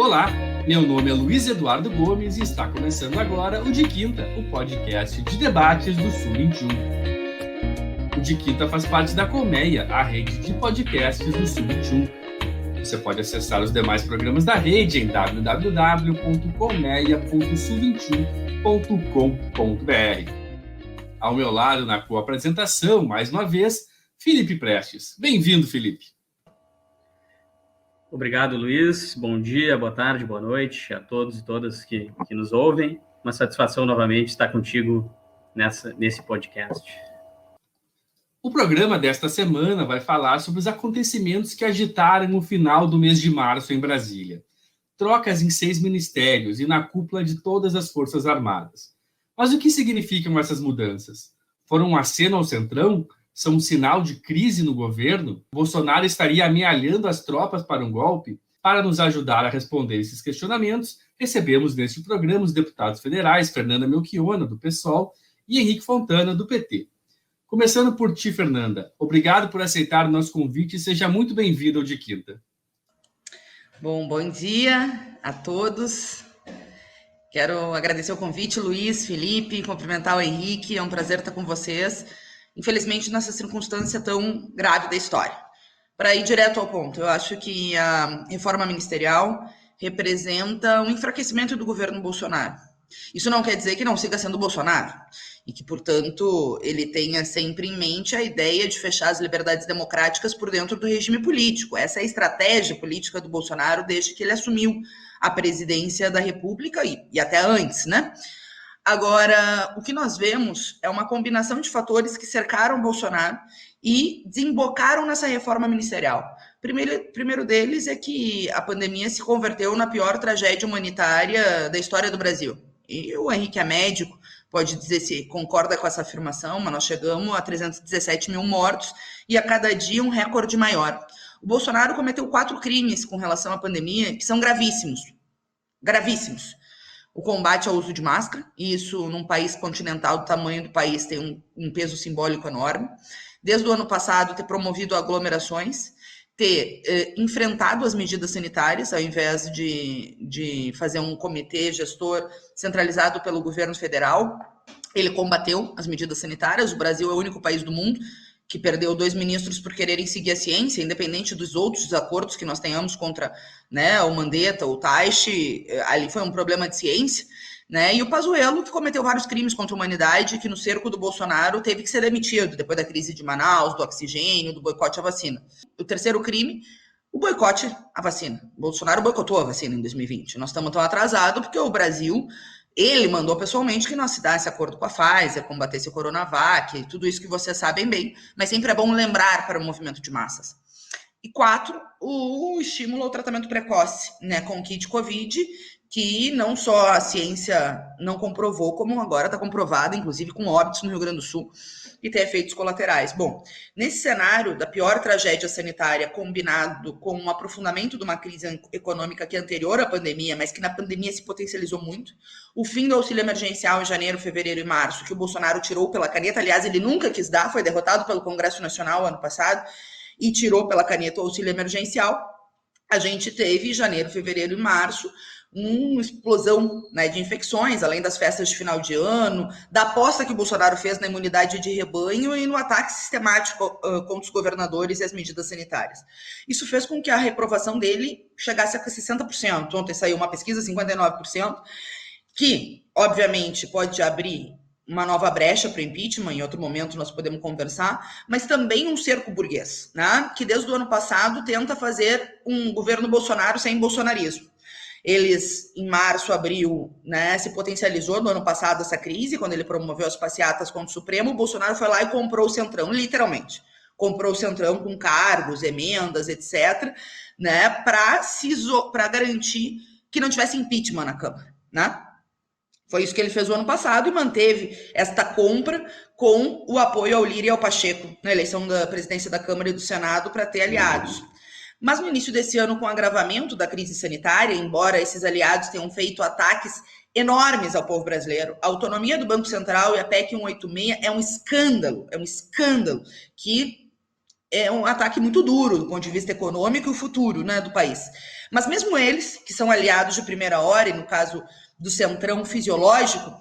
Olá, meu nome é Luiz Eduardo Gomes e está começando agora o De Quinta, o podcast de debates do Sul 21. O De Quinta faz parte da Colmeia, a rede de podcasts do Sul 21. Você pode acessar os demais programas da rede em www.colmeia.sul21.com.br. Ao meu lado, na co-apresentação, mais uma vez, Felipe Prestes. Bem-vindo, Felipe. Obrigado, Luiz. Bom dia, boa tarde, boa noite a todos e todas que nos ouvem. Uma satisfação novamente estar contigo nesse podcast. O programa desta semana vai falar sobre os acontecimentos que agitaram o final do mês de março em Brasília. Trocas em 6 ministérios e na cúpula de todas as Forças Armadas. Mas o que significam essas mudanças? Foram um aceno ao Centrão? São um sinal de crise no governo? Bolsonaro estaria amealhando as tropas para um golpe? Para nos ajudar a responder esses questionamentos, recebemos neste programa os deputados federais Fernanda Melchiona, do PSOL, e Henrique Fontana, do PT. Começando por ti, Fernanda. Obrigado por aceitar o nosso convite e seja muito bem-vinda ao De Quinta. Bom dia a todos. Quero agradecer o convite, Luiz, Felipe, cumprimentar o Henrique. É um prazer estar com vocês. Infelizmente, nessa circunstância tão grave da história. Para ir direto ao ponto, eu acho que a reforma ministerial representa um enfraquecimento do governo Bolsonaro. Isso não quer dizer que não siga sendo Bolsonaro e que, portanto, ele tenha sempre em mente a ideia de fechar as liberdades democráticas por dentro do regime político. Essa é a estratégia política do Bolsonaro desde que ele assumiu a presidência da República e até antes, né? Agora, o que nós vemos é uma combinação de fatores que cercaram Bolsonaro e desembocaram nessa reforma ministerial. Primeiro deles é que a pandemia se converteu na pior tragédia humanitária da história do Brasil. E o Henrique é médico, pode dizer se concorda com essa afirmação, mas nós chegamos a 317 mil mortos e a cada dia um recorde maior. O Bolsonaro cometeu 4 crimes com relação à pandemia que são gravíssimos. Gravíssimos. O combate ao uso de máscara, e isso num país continental do tamanho do país tem um peso simbólico enorme. Desde o ano passado, ter promovido aglomerações, ter enfrentado as medidas sanitárias, ao invés de fazer um comitê gestor centralizado pelo governo federal. Ele combateu as medidas sanitárias. O Brasil é o único país do mundo que perdeu 2 ministros por quererem seguir a ciência, independente dos outros desacordos que nós tenhamos contra, né, o Mandetta, o Taishi, ali foi um problema de ciência, né, e o Pazuello, que cometeu vários crimes contra a humanidade, que no cerco do Bolsonaro teve que ser demitido, depois da crise de Manaus, do oxigênio, do boicote à vacina. O terceiro crime, o boicote à vacina. O Bolsonaro boicotou a vacina em 2020. Nós estamos tão atrasados porque o Brasil... Ele mandou pessoalmente que não assinasse acordo com a Pfizer, combatesse a Coronavac, tudo isso que vocês sabem bem, mas sempre é bom lembrar para o movimento de massas. E 4, o estímulo ao tratamento precoce, né, com o kit Covid, que não só a ciência não comprovou, como agora está comprovado, inclusive com óbitos no Rio Grande do Sul, e tem efeitos colaterais. Bom, nesse cenário da pior tragédia sanitária, combinado com um aprofundamento de uma crise econômica que é anterior à pandemia, mas que na pandemia se potencializou muito, o fim do auxílio emergencial em janeiro, fevereiro e março, que o Bolsonaro tirou pela caneta, aliás, ele nunca quis dar, foi derrotado pelo Congresso Nacional ano passado, e tirou pela caneta o auxílio emergencial. A gente teve janeiro, fevereiro e março uma explosão, né, de infecções, além das festas de final de ano, da aposta que o Bolsonaro fez na imunidade de rebanho e no ataque sistemático contra os governadores e as medidas sanitárias. Isso fez com que a reprovação dele chegasse a 60%. Ontem saiu uma pesquisa, 59%, que, obviamente, pode abrir uma nova brecha para o impeachment, em outro momento nós podemos conversar, mas também um cerco burguês, né, que desde o ano passado tenta fazer um governo Bolsonaro sem bolsonarismo. Eles, em março, abril, né, se potencializou no ano passado essa crise, quando ele promoveu as passeatas contra o Supremo, o Bolsonaro foi lá e comprou o Centrão, literalmente. Comprou o Centrão com cargos, emendas, etc., né, para garantir que não tivesse impeachment na Câmara, né? Foi isso que ele fez o ano passado e manteve esta compra com o apoio ao Lira e ao Pacheco na eleição da presidência da Câmara e do Senado para ter aliados. Mas no início desse ano, com o agravamento da crise sanitária, embora esses aliados tenham feito ataques enormes ao povo brasileiro, a autonomia do Banco Central e a PEC 186 é um escândalo que é um ataque muito duro do ponto de vista econômico e o futuro, né, do país. Mas mesmo eles, que são aliados de primeira hora, e no caso do centrão fisiológico,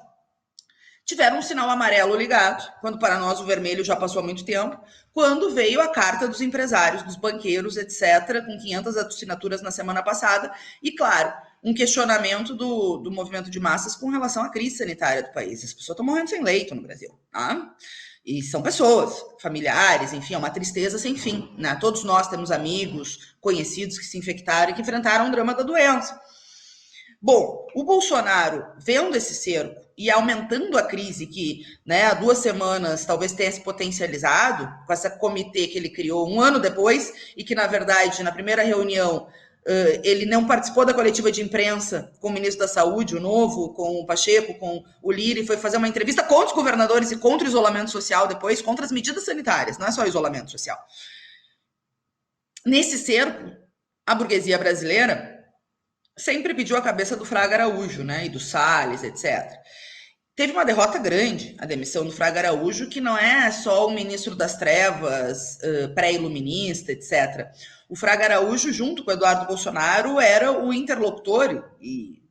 tiveram um sinal amarelo ligado, quando para nós o vermelho já passou há muito tempo, quando veio a carta dos empresários, dos banqueiros, etc., com 500 assinaturas na semana passada, e claro, um questionamento do movimento de massas com relação à crise sanitária do país. As pessoas estão morrendo sem leito no Brasil, tá? E são pessoas, familiares, enfim, é uma tristeza sem fim, né? Todos nós temos amigos, conhecidos que se infectaram e que enfrentaram o drama da doença. Bom, o Bolsonaro, vendo esse cerco e aumentando a crise que, né, há 2 semanas talvez tenha se potencializado, com essa comitê que ele criou 1 ano depois, e que, na verdade, na primeira reunião, ele não participou da coletiva de imprensa com o ministro da Saúde, o Novo, com o Pacheco, com o Lira, e foi fazer uma entrevista contra os governadores e contra o isolamento social depois, contra as medidas sanitárias, não é só o isolamento social. Nesse cerco, a burguesia brasileira sempre pediu a cabeça do Fraga Araújo, né, e do Salles, etc. Teve uma derrota grande, a demissão do Fraga Araújo, que não é só o ministro das trevas, pré-iluminista, etc. O Fraga Araújo, junto com o Eduardo Bolsonaro, era o interlocutor, e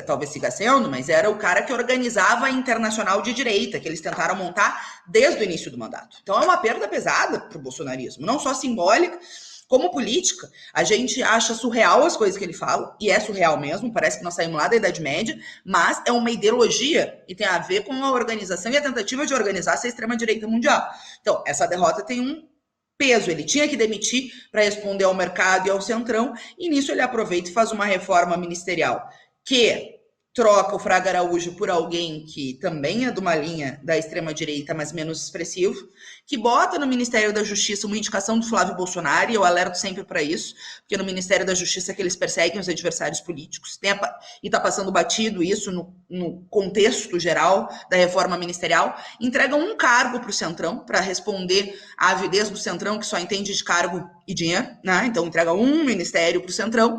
talvez siga sendo, mas era o cara que organizava a Internacional de Direita, que eles tentaram montar desde o início do mandato. Então é uma perda pesada para o bolsonarismo, não só simbólica, como política. A gente acha surreal as coisas que ele fala, e é surreal mesmo, parece que nós saímos lá da Idade Média, mas é uma ideologia e tem a ver com a organização e a tentativa de organizar essa extrema-direita mundial. Então, essa derrota tem um peso, ele tinha que demitir para responder ao mercado e ao centrão, e nisso ele aproveita e faz uma reforma ministerial que troca o Fraga Araújo por alguém que também é de uma linha da extrema-direita, mas menos expressivo, que bota no Ministério da Justiça uma indicação do Flávio Bolsonaro, e eu alerto sempre para isso, porque no Ministério da Justiça é que eles perseguem os adversários políticos, e está passando batido isso no contexto geral da reforma ministerial, entregam um cargo para o Centrão, para responder à avidez do Centrão, que só entende de cargo e dinheiro, né? Então entrega um ministério para o Centrão,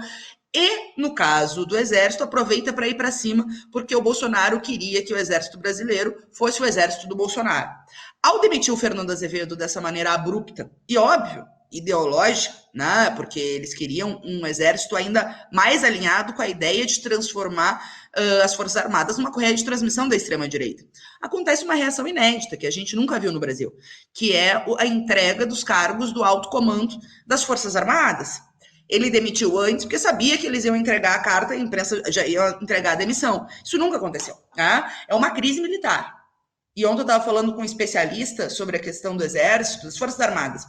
e, no caso do Exército, aproveita para ir para cima, porque o Bolsonaro queria que o Exército brasileiro fosse o Exército do Bolsonaro. Ao demitir o Fernando Azevedo dessa maneira abrupta e, óbvio, ideológica, né, porque eles queriam um Exército ainda mais alinhado com a ideia de transformar as Forças Armadas numa correia de transmissão da extrema-direita. Acontece uma reação inédita, que a gente nunca viu no Brasil, que é a entrega dos cargos do alto comando das Forças Armadas. Ele demitiu antes, porque sabia que eles iam entregar a carta, a imprensa já ia entregar a demissão. Isso nunca aconteceu, tá? É uma crise militar. E ontem eu estava falando com um especialista sobre a questão do Exército, das Forças Armadas.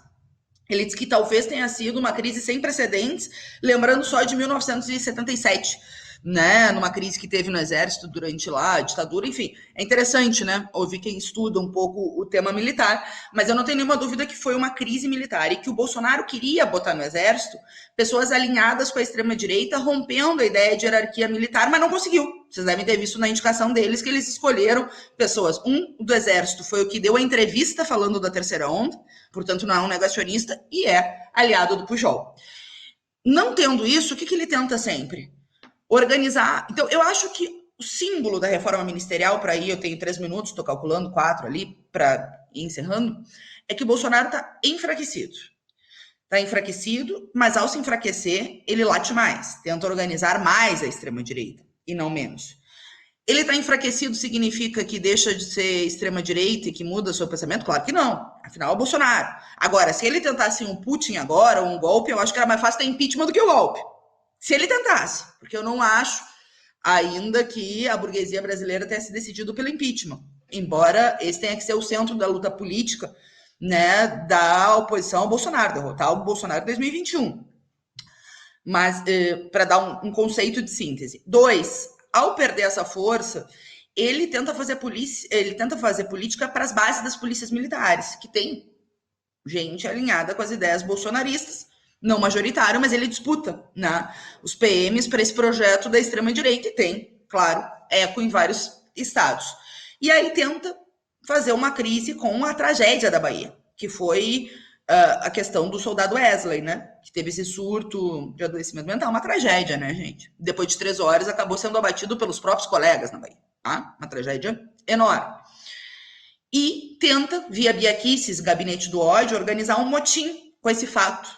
Ele disse que talvez tenha sido uma crise sem precedentes, lembrando só de 1977, né, numa crise que teve no Exército durante lá a ditadura, enfim, é interessante, né, ouvir quem estuda um pouco o tema militar, mas eu não tenho nenhuma dúvida que foi uma crise militar e que o Bolsonaro queria botar no Exército pessoas alinhadas com a extrema-direita, rompendo a ideia de hierarquia militar, mas não conseguiu. Vocês devem ter visto na indicação deles que eles escolheram pessoas. Um do Exército foi o que deu a entrevista falando da terceira onda, portanto não é um negacionista e é aliado do Pujol. Não tendo isso, o que ele tenta sempre? Organizar. Então, eu acho que o símbolo da reforma ministerial, para aí eu tenho 3 minutos, estou calculando 4 ali para ir encerrando, é que o Bolsonaro está enfraquecido. Está enfraquecido, mas ao se enfraquecer, ele late mais, tenta organizar mais a extrema-direita, e não menos. Ele está enfraquecido significa que deixa de ser extrema-direita e que muda seu pensamento? Claro que não. Afinal, é o Bolsonaro. Agora, se ele tentasse um Putin agora, ou um golpe, eu acho que era mais fácil ter impeachment do que o golpe. Se ele tentasse, porque eu não acho ainda que a burguesia brasileira tenha se decidido pelo impeachment, embora esse tenha que ser o centro da luta política, né, da oposição ao Bolsonaro, derrotar o Bolsonaro em 2021. Mas, para dar um conceito de síntese. 2, ao perder essa força, ele tenta fazer política para as bases das polícias militares, que tem gente alinhada com as ideias bolsonaristas, não majoritário, mas ele disputa, né, os PMs para esse projeto da extrema-direita e tem, claro, eco em vários estados. E aí tenta fazer uma crise com a tragédia da Bahia, que foi a questão do soldado Wesley, né, que teve esse surto de adoecimento mental, uma tragédia, né, gente? Depois de 3 horas, acabou sendo abatido pelos próprios colegas na Bahia, tá? Uma tragédia enorme. e tenta, via Bia Kicis, Gabinete do Ódio, organizar um motim com esse fato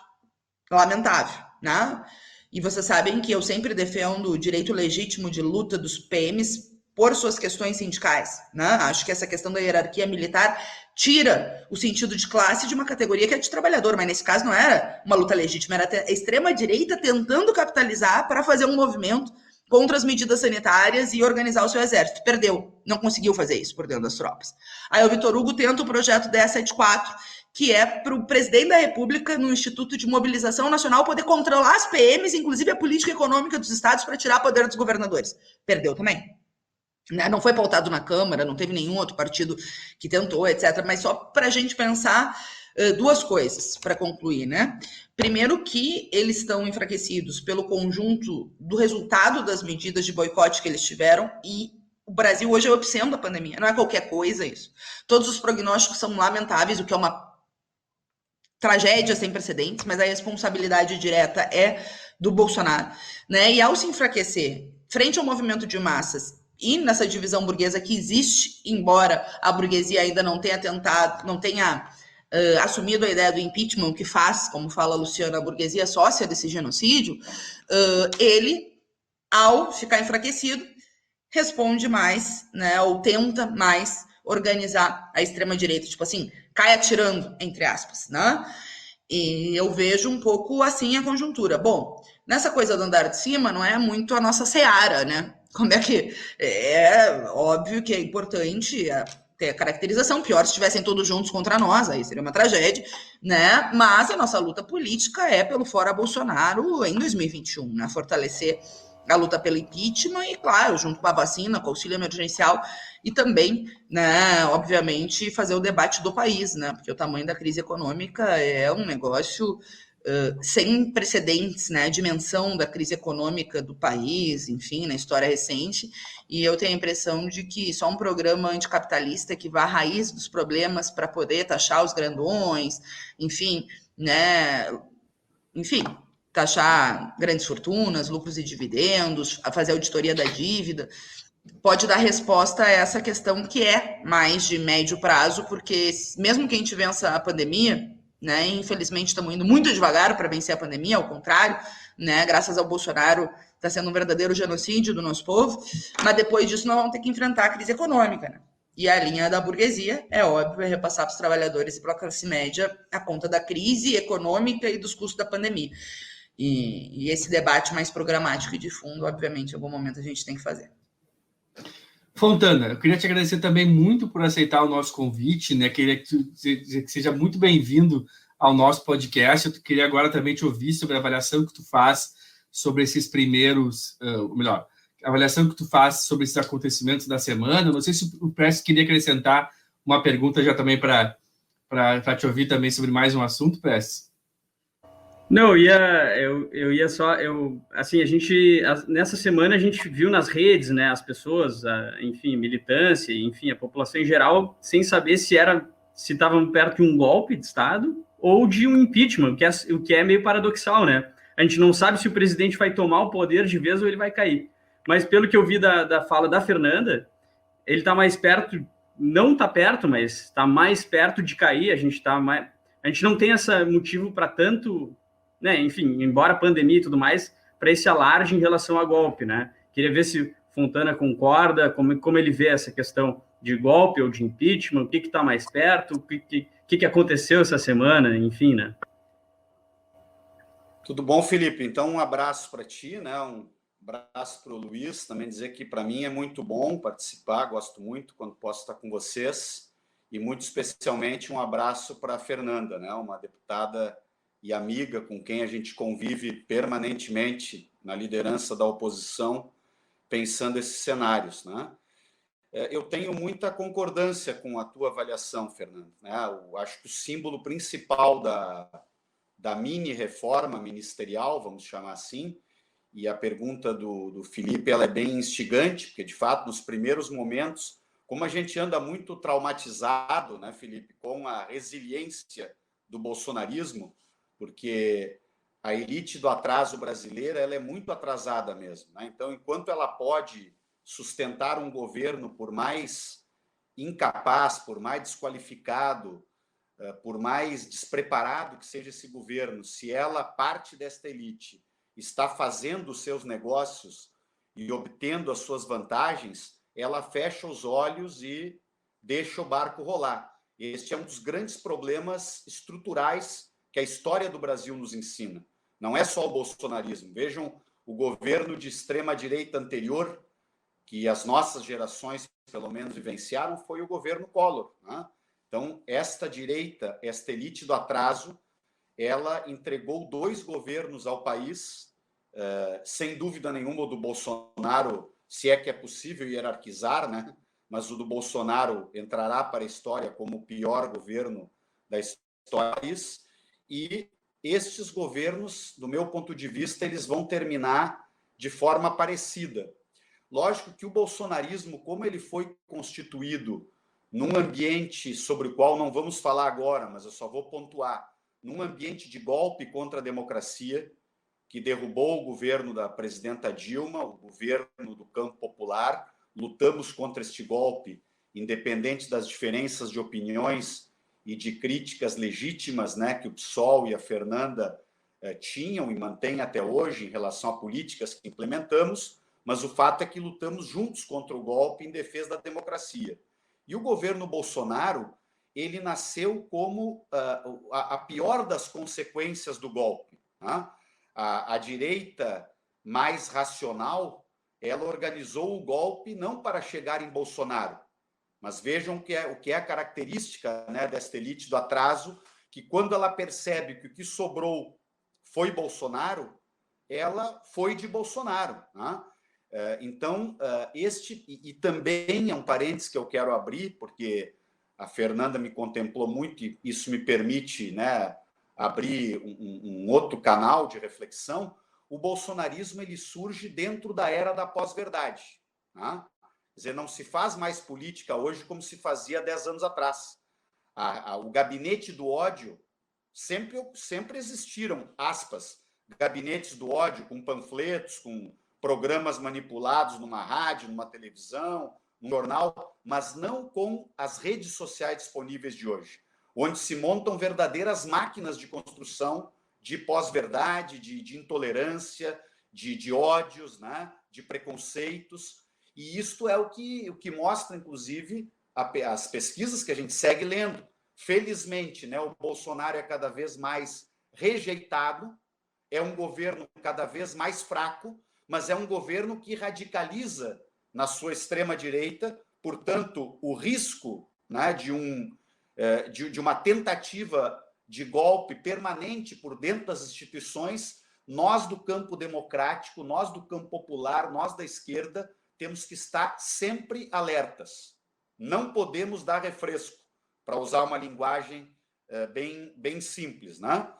lamentável, né? E vocês sabem que eu sempre defendo o direito legítimo de luta dos PMs por suas questões sindicais, né? Acho que essa questão da hierarquia militar tira o sentido de classe de uma categoria que é de trabalhador, mas nesse caso não era uma luta legítima, era a extrema-direita tentando capitalizar para fazer um movimento contra as medidas sanitárias e organizar o seu exército. Perdeu, não conseguiu fazer isso por dentro das tropas. Aí o Vitor Hugo tenta o projeto 1074, que é para o presidente da República, no Instituto de Mobilização Nacional, poder controlar as PMs, inclusive a política econômica dos estados, para tirar poder dos governadores. Perdeu também. Não foi pautado na Câmara, não teve nenhum outro partido que tentou, etc. Mas só para a gente pensar duas coisas para concluir, né? Primeiro que eles estão enfraquecidos pelo conjunto do resultado das medidas de boicote que eles tiveram, e o Brasil hoje é o epicentro da pandemia, não é qualquer coisa isso. Todos os prognósticos são lamentáveis, o que é uma tragédia sem precedentes, mas a responsabilidade direta é do Bolsonaro, né? E ao se enfraquecer frente ao movimento de massas e nessa divisão burguesa que existe, embora a burguesia ainda não tenha tentado, não tenha assumido a ideia do impeachment, que faz, como fala a Luciana, a burguesia sócia desse genocídio, ele, ao ficar enfraquecido, responde mais, né, ou tenta mais organizar a extrema-direita, tipo assim, cai atirando, entre aspas, né? E eu vejo um pouco assim a conjuntura. Bom, nessa coisa do andar de cima não é muito a nossa seara, né? Como é que... É óbvio que é importante ter a caracterização, pior se estivessem todos juntos contra nós, aí seria uma tragédia, né? Mas a nossa luta política é pelo fora Bolsonaro em 2021, né? Fortalecer a luta pelo impeachment e, claro, junto com a vacina, com o auxílio emergencial e também, né, obviamente, fazer o debate do país, né? Porque o tamanho da crise econômica é um negócio sem precedentes, né? A dimensão da crise econômica do país, enfim, na história recente. E eu tenho a impressão de que só um programa anticapitalista que vá à raiz dos problemas para poder taxar os grandões, enfim, né? Enfim, taxar grandes fortunas, lucros e dividendos, a fazer auditoria da dívida, pode dar resposta a essa questão que é mais de médio prazo, porque mesmo que a gente vença a pandemia, né, infelizmente estamos indo muito devagar para vencer a pandemia, ao contrário, né, graças ao Bolsonaro está sendo um verdadeiro genocídio do nosso povo, mas depois disso nós vamos ter que enfrentar a crise econômica, né? E a linha da burguesia, é óbvio, é repassar para os trabalhadores e para a classe média a conta da crise econômica e dos custos da pandemia. E esse debate mais programático e de fundo, obviamente, em algum momento a gente tem que fazer. Fontana, eu queria te agradecer também muito por aceitar o nosso convite, né? Queria que seja muito bem-vindo ao nosso podcast. Eu queria agora também te ouvir sobre a avaliação que tu faz sobre esses primeiros, ou melhor, a avaliação que tu faz sobre esses acontecimentos da semana. Não sei se o Prestes queria acrescentar uma pergunta já também para te ouvir também sobre mais um assunto, Prestes. Não, eu ia só, assim, nessa semana a gente viu nas redes, né, as pessoas, enfim, militância, enfim, a população em geral, sem saber se estavam perto de um golpe de Estado ou de um impeachment, o que é meio paradoxal, né? A gente não sabe se o presidente vai tomar o poder de vez ou ele vai cair. Mas pelo que eu vi da fala da Fernanda, ele está mais perto, não está perto, mas está mais perto de cair, a gente não tem esse motivo para tanto... Né, enfim, embora a pandemia e tudo mais, para esse alarde em relação a golpe, né? Queria ver se Fontana concorda, como ele vê essa questão de golpe ou de impeachment, o que está mais perto, o que aconteceu essa semana, enfim, né? Tudo bom, Felipe? Então, um abraço para ti, né? Um abraço para o Luiz, também dizer que para mim é muito bom participar, gosto muito quando posso estar com vocês, e muito especialmente um abraço para a Fernanda, né? Uma deputada e amiga com quem a gente convive permanentemente na liderança da oposição, pensando esses cenários, né? Eu tenho muita concordância com a tua avaliação, Fernando, né? Eu acho que o símbolo principal da mini-reforma ministerial, vamos chamar assim, e a pergunta do Felipe ela é bem instigante, porque, de fato, nos primeiros momentos, como a gente anda muito traumatizado, né, Felipe, com a resiliência do bolsonarismo, porque a elite do atraso brasileira ela é muito atrasada mesmo, né? Então, enquanto ela pode sustentar um governo por mais incapaz, por mais desqualificado, por mais despreparado que seja esse governo, se ela, parte desta elite, está fazendo os seus negócios e obtendo as suas vantagens, ela fecha os olhos e deixa o barco rolar. Este é um dos grandes problemas estruturais que a história do Brasil nos ensina. Não é só o bolsonarismo. Vejam o governo de extrema-direita anterior, que as nossas gerações, pelo menos, vivenciaram, foi o governo Collor, né? Então, esta direita, esta elite do atraso, ela entregou 2 governos ao país, sem dúvida nenhuma o do Bolsonaro, se é que é possível hierarquizar, né? Mas o do Bolsonaro entrará para a história como o pior governo da história do país, e estes governos, do meu ponto de vista, eles vão terminar de forma parecida. Lógico que o bolsonarismo, como ele foi constituído num ambiente sobre o qual não vamos falar agora, mas eu só vou pontuar, num ambiente de golpe contra a democracia, que derrubou o governo da presidenta Dilma, o governo do campo popular, lutamos contra este golpe, independente das diferenças de opiniões e de críticas legítimas, né, que o PSOL e a Fernanda tinham e mantêm até hoje em relação a políticas que implementamos, mas o fato é que lutamos juntos contra o golpe em defesa da democracia. E o governo Bolsonaro, ele nasceu como a pior das consequências do golpe, né? A direita mais racional, ela organizou o golpe não para chegar em Bolsonaro, mas vejam o que é a característica, né, desta elite do atraso, que quando ela percebe que o que sobrou foi Bolsonaro, ela foi de Bolsonaro, né? Então, e também é um parênteses que eu quero abrir, porque a Fernanda me contemplou muito e isso me permite, né, abrir um outro canal de reflexão. O bolsonarismo ele surge dentro da era da pós-verdade, né? Quer dizer, não se faz mais política hoje como se fazia 10 anos atrás. O gabinete do ódio sempre existiram, aspas, gabinetes do ódio com panfletos, com programas manipulados numa rádio, numa televisão, num jornal, mas não com as redes sociais disponíveis de hoje, onde se montam verdadeiras máquinas de construção de pós-verdade, de intolerância, de ódios, né, de preconceitos. E isto é o que mostra, inclusive, as pesquisas que a gente segue lendo. Felizmente, né, o Bolsonaro é cada vez mais rejeitado, é um governo cada vez mais fraco, mas é um governo que radicaliza na sua extrema-direita, portanto, o risco, né, de uma tentativa de golpe permanente por dentro das instituições, nós do campo democrático, nós do campo popular, nós da esquerda, temos que estar sempre alertas. Não podemos dar refresco, para usar uma linguagem bem simples, né?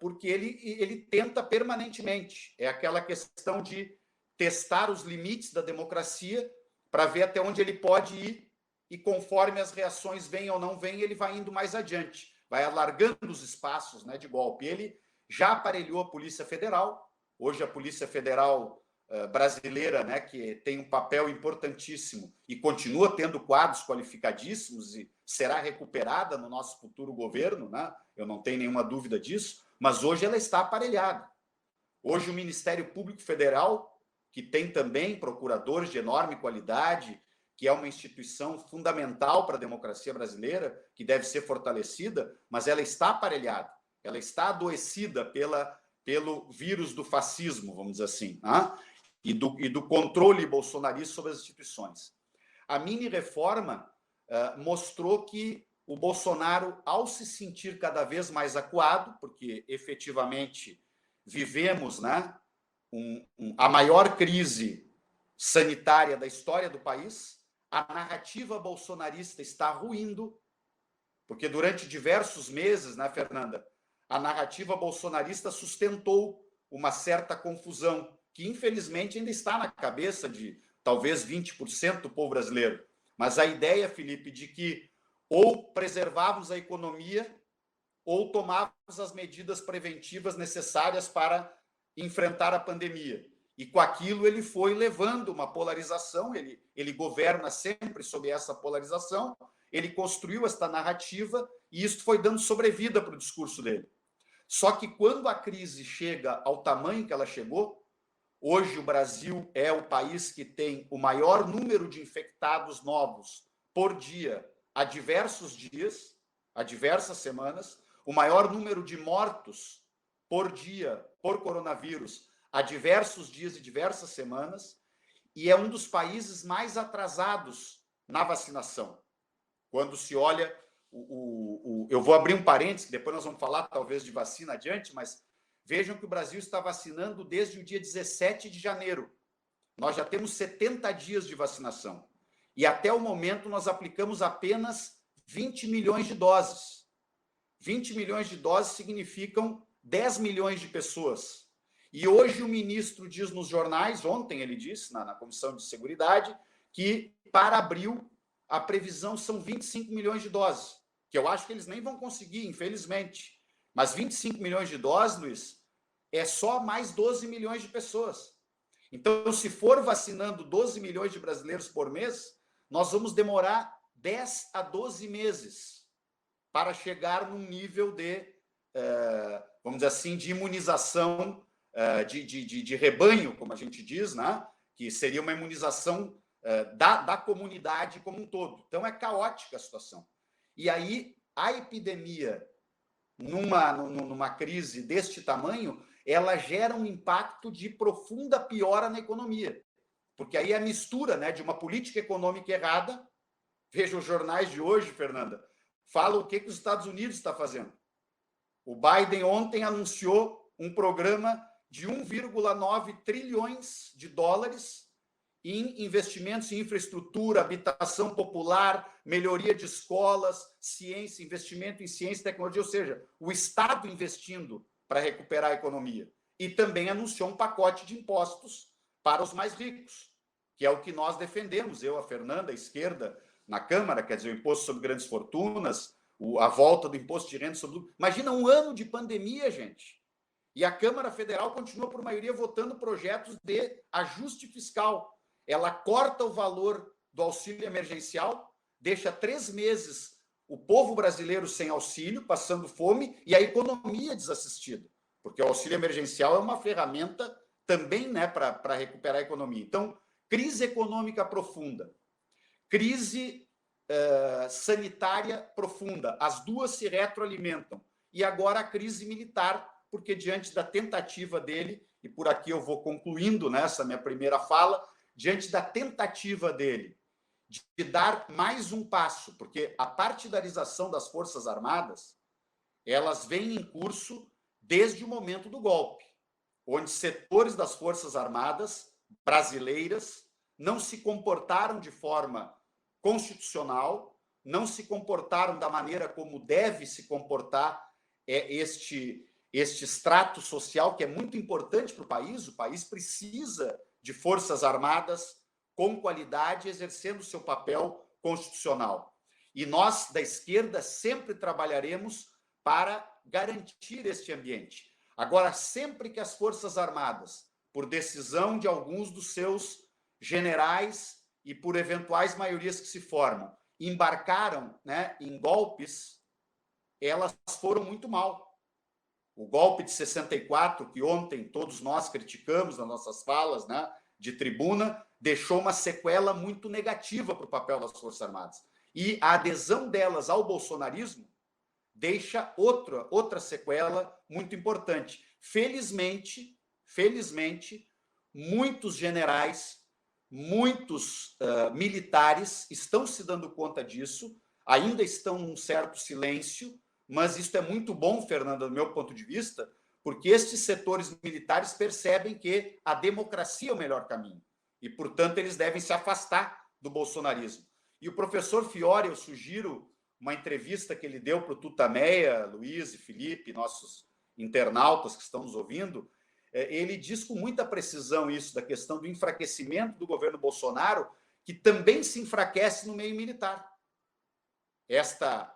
Porque ele tenta permanentemente. É aquela questão de testar os limites da democracia para ver até onde ele pode ir e conforme as reações vêm ou não vêm, ele vai indo mais adiante, vai alargando os espaços, né, de golpe. Ele já aparelhou a Polícia Federal. Hoje a Polícia Federal brasileira, né, que tem um papel importantíssimo e continua tendo quadros qualificadíssimos e será recuperada no nosso futuro governo, né? Eu não tenho nenhuma dúvida disso, mas hoje ela está aparelhada. Hoje o Ministério Público Federal, que tem também procuradores de enorme qualidade, que é uma instituição fundamental para a democracia brasileira, que deve ser fortalecida, mas ela está aparelhada, ela está adoecida pelo vírus do fascismo, vamos dizer assim, né? E do controle bolsonarista sobre as instituições. A mini-reforma mostrou que o Bolsonaro, ao se sentir cada vez mais acuado, porque efetivamente vivemos, né, a maior crise sanitária da história do país, a narrativa bolsonarista está ruindo, porque durante diversos meses, né, Fernanda, a narrativa bolsonarista sustentou uma certa confusão, que infelizmente ainda está na cabeça de talvez 20% do povo brasileiro. Mas a ideia, Felipe, de que ou preservávamos a economia ou tomávamos as medidas preventivas necessárias para enfrentar a pandemia. E com aquilo ele foi levando uma polarização, ele governa sempre sob essa polarização, ele construiu esta narrativa e isso foi dando sobrevida para o discurso dele. Só que quando a crise chega ao tamanho que ela chegou, hoje o Brasil é o país que tem o maior número de infectados novos por dia, há diversos dias, há diversas semanas, o maior número de mortos por dia por coronavírus há diversos dias e diversas semanas, e é um dos países mais atrasados na vacinação. Quando se olha, eu vou abrir um parênteses, depois nós vamos falar talvez de vacina adiante, mas vejam que o Brasil está vacinando desde o dia 17 de janeiro. Nós já temos 70 dias de vacinação. E até o momento nós aplicamos apenas 20 milhões de doses. 20 milhões de doses significam 10 milhões de pessoas. E hoje o ministro diz nos jornais, ontem ele disse na Comissão de Seguridade, que para abril a previsão são 25 milhões de doses, que eu acho que eles nem vão conseguir, infelizmente. Mas 25 milhões de doses, Luiz, é só mais 12 milhões de pessoas. Então, se for vacinando 12 milhões de brasileiros por mês, nós vamos demorar 10 a 12 meses para chegar num nível de, vamos dizer assim, de imunização de rebanho, como a gente diz, né? Que seria uma imunização da comunidade como um todo. Então, é caótica a situação. E aí, a epidemia, numa crise deste tamanho, ela gera um impacto de profunda piora na economia. Porque aí a mistura, né, de uma política econômica errada. Veja os jornais de hoje, Fernanda, falam o que os Estados Unidos está fazendo. O Biden ontem anunciou um programa de 1,9 trilhões de dólares em investimentos em infraestrutura, habitação popular, melhoria de escolas, ciência, investimento em ciência e tecnologia, ou seja, o Estado investindo para recuperar a economia. E também anunciou um pacote de impostos para os mais ricos, que é o que nós defendemos, eu, a Fernanda, a esquerda, na Câmara, quer dizer, o imposto sobre grandes fortunas, a volta do imposto de renda sobre... Imagina um ano de pandemia, gente. E a Câmara Federal continua, por maioria, votando projetos de ajuste fiscal. Ela corta o valor do auxílio emergencial, deixa 3 meses o povo brasileiro sem auxílio, passando fome, e a economia desassistida. Porque o auxílio emergencial é uma ferramenta também, né, para recuperar a economia. Então, crise econômica profunda, crise sanitária profunda, as duas se retroalimentam. E agora a crise militar, porque diante da tentativa dele, e por aqui eu vou concluindo nessa minha primeira fala, diante da tentativa dele de dar mais um passo, porque a partidarização das Forças Armadas, elas vêm em curso desde o momento do golpe, onde setores das Forças Armadas brasileiras não se comportaram de forma constitucional, não se comportaram da maneira como deve se comportar este extrato social, que é muito importante para o país precisa de Forças Armadas com qualidade, exercendo seu papel constitucional. E nós, da esquerda, sempre trabalharemos para garantir este ambiente. Agora, sempre que as Forças Armadas, por decisão de alguns dos seus generais e por eventuais maiorias que se formam, embarcaram, né, em golpes, elas foram muito mal. O golpe de 64, que ontem todos nós criticamos nas nossas falas, né, de tribuna, deixou uma sequela muito negativa para o papel das Forças Armadas. E a adesão delas ao bolsonarismo deixa outra sequela muito importante. Felizmente, muitos generais, muitos militares estão se dando conta disso, ainda estão num certo silêncio, mas isso é muito bom, Fernanda, do meu ponto de vista, porque estes setores militares percebem que a democracia é o melhor caminho e, portanto, eles devem se afastar do bolsonarismo. E o professor Fiore, eu sugiro uma entrevista que ele deu para o Tutameia, Luiz e Felipe, nossos internautas que estão nos ouvindo, ele diz com muita precisão isso da questão do enfraquecimento do governo Bolsonaro, que também se enfraquece no meio militar. Esta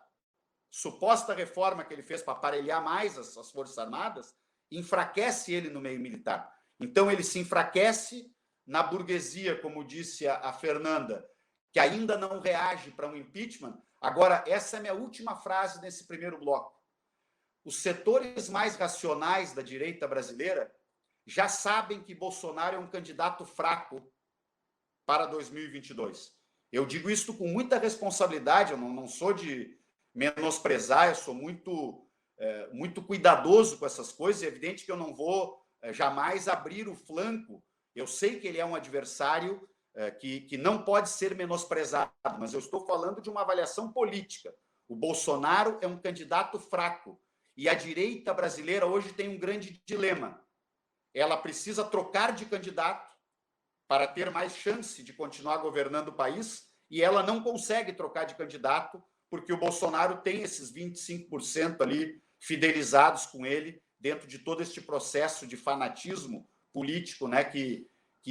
suposta reforma que ele fez para aparelhar mais as Forças Armadas enfraquece ele no meio militar. Então, ele se enfraquece na burguesia, como disse a Fernanda, que ainda não reage para um impeachment. Agora, essa é a minha última frase nesse primeiro bloco. Os setores mais racionais da direita brasileira já sabem que Bolsonaro é um candidato fraco para 2022. Eu digo isso com muita responsabilidade, eu não sou de menosprezar, eu sou muito cuidadoso com essas coisas. É evidente que eu não vou jamais abrir o flanco. Eu sei que ele é um adversário que não pode ser menosprezado, mas eu estou falando de uma avaliação política. O Bolsonaro é um candidato fraco e a direita brasileira hoje tem um grande dilema. Ela precisa trocar de candidato para ter mais chance de continuar governando o país e ela não consegue trocar de candidato porque o Bolsonaro tem esses 25% ali fidelizados com ele dentro de todo este processo de fanatismo político, né, que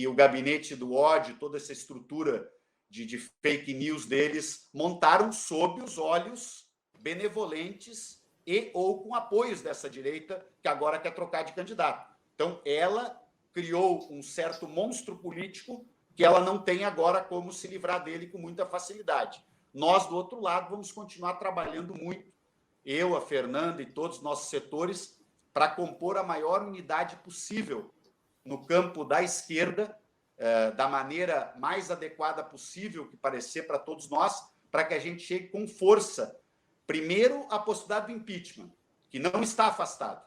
o gabinete do ódio, toda essa estrutura de fake news deles montaram sob os olhos benevolentes e ou com apoios dessa direita que agora quer trocar de candidato. Então, ela criou um certo monstro político que ela não tem agora como se livrar dele com muita facilidade. Nós, do outro lado, vamos continuar trabalhando muito, eu, a Fernanda e todos os nossos setores, para compor a maior unidade possível no campo da esquerda, da maneira mais adequada possível que parecer para todos nós, para que a gente chegue com força. Primeiro, a possibilidade do impeachment, que não está afastado.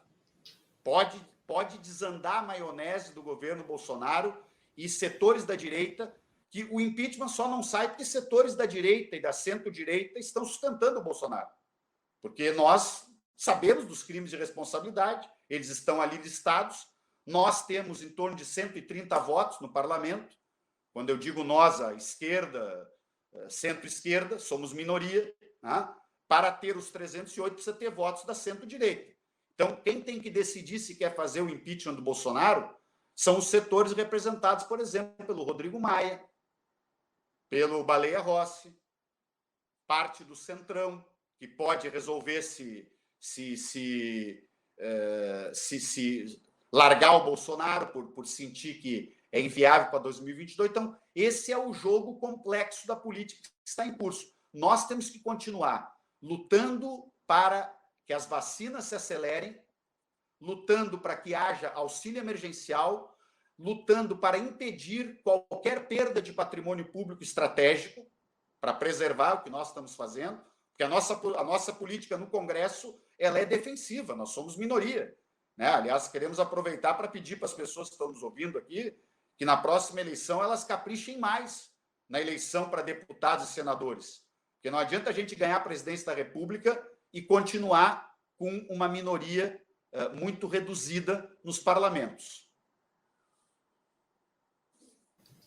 Pode desandar a maionese do governo Bolsonaro e setores da direita, que o impeachment só não sai porque setores da direita e da centro-direita estão sustentando o Bolsonaro. Porque nós sabemos dos crimes de responsabilidade, eles estão ali listados. Nós temos em torno de 130 votos no parlamento. Quando eu digo nós, a esquerda, centro-esquerda, somos minoria, né? Para ter os 308 precisa ter votos da centro-direita. Então, quem tem que decidir se quer fazer o impeachment do Bolsonaro são os setores representados, por exemplo, pelo Rodrigo Maia, pelo Baleia Rossi, parte do Centrão, que pode resolver se largar o Bolsonaro por sentir que é inviável para 2022. Então, esse é o jogo complexo da política que está em curso. Nós temos que continuar lutando para que as vacinas se acelerem, lutando para que haja auxílio emergencial, lutando para impedir qualquer perda de patrimônio público estratégico, para preservar o que nós estamos fazendo, porque a nossa política no Congresso ela é defensiva, nós somos minoria, né? Aliás, queremos aproveitar para pedir para as pessoas que estão nos ouvindo aqui que na próxima eleição elas caprichem mais na eleição para deputados e senadores, porque não adianta a gente ganhar a presidência da República e continuar com uma minoria muito reduzida nos parlamentos.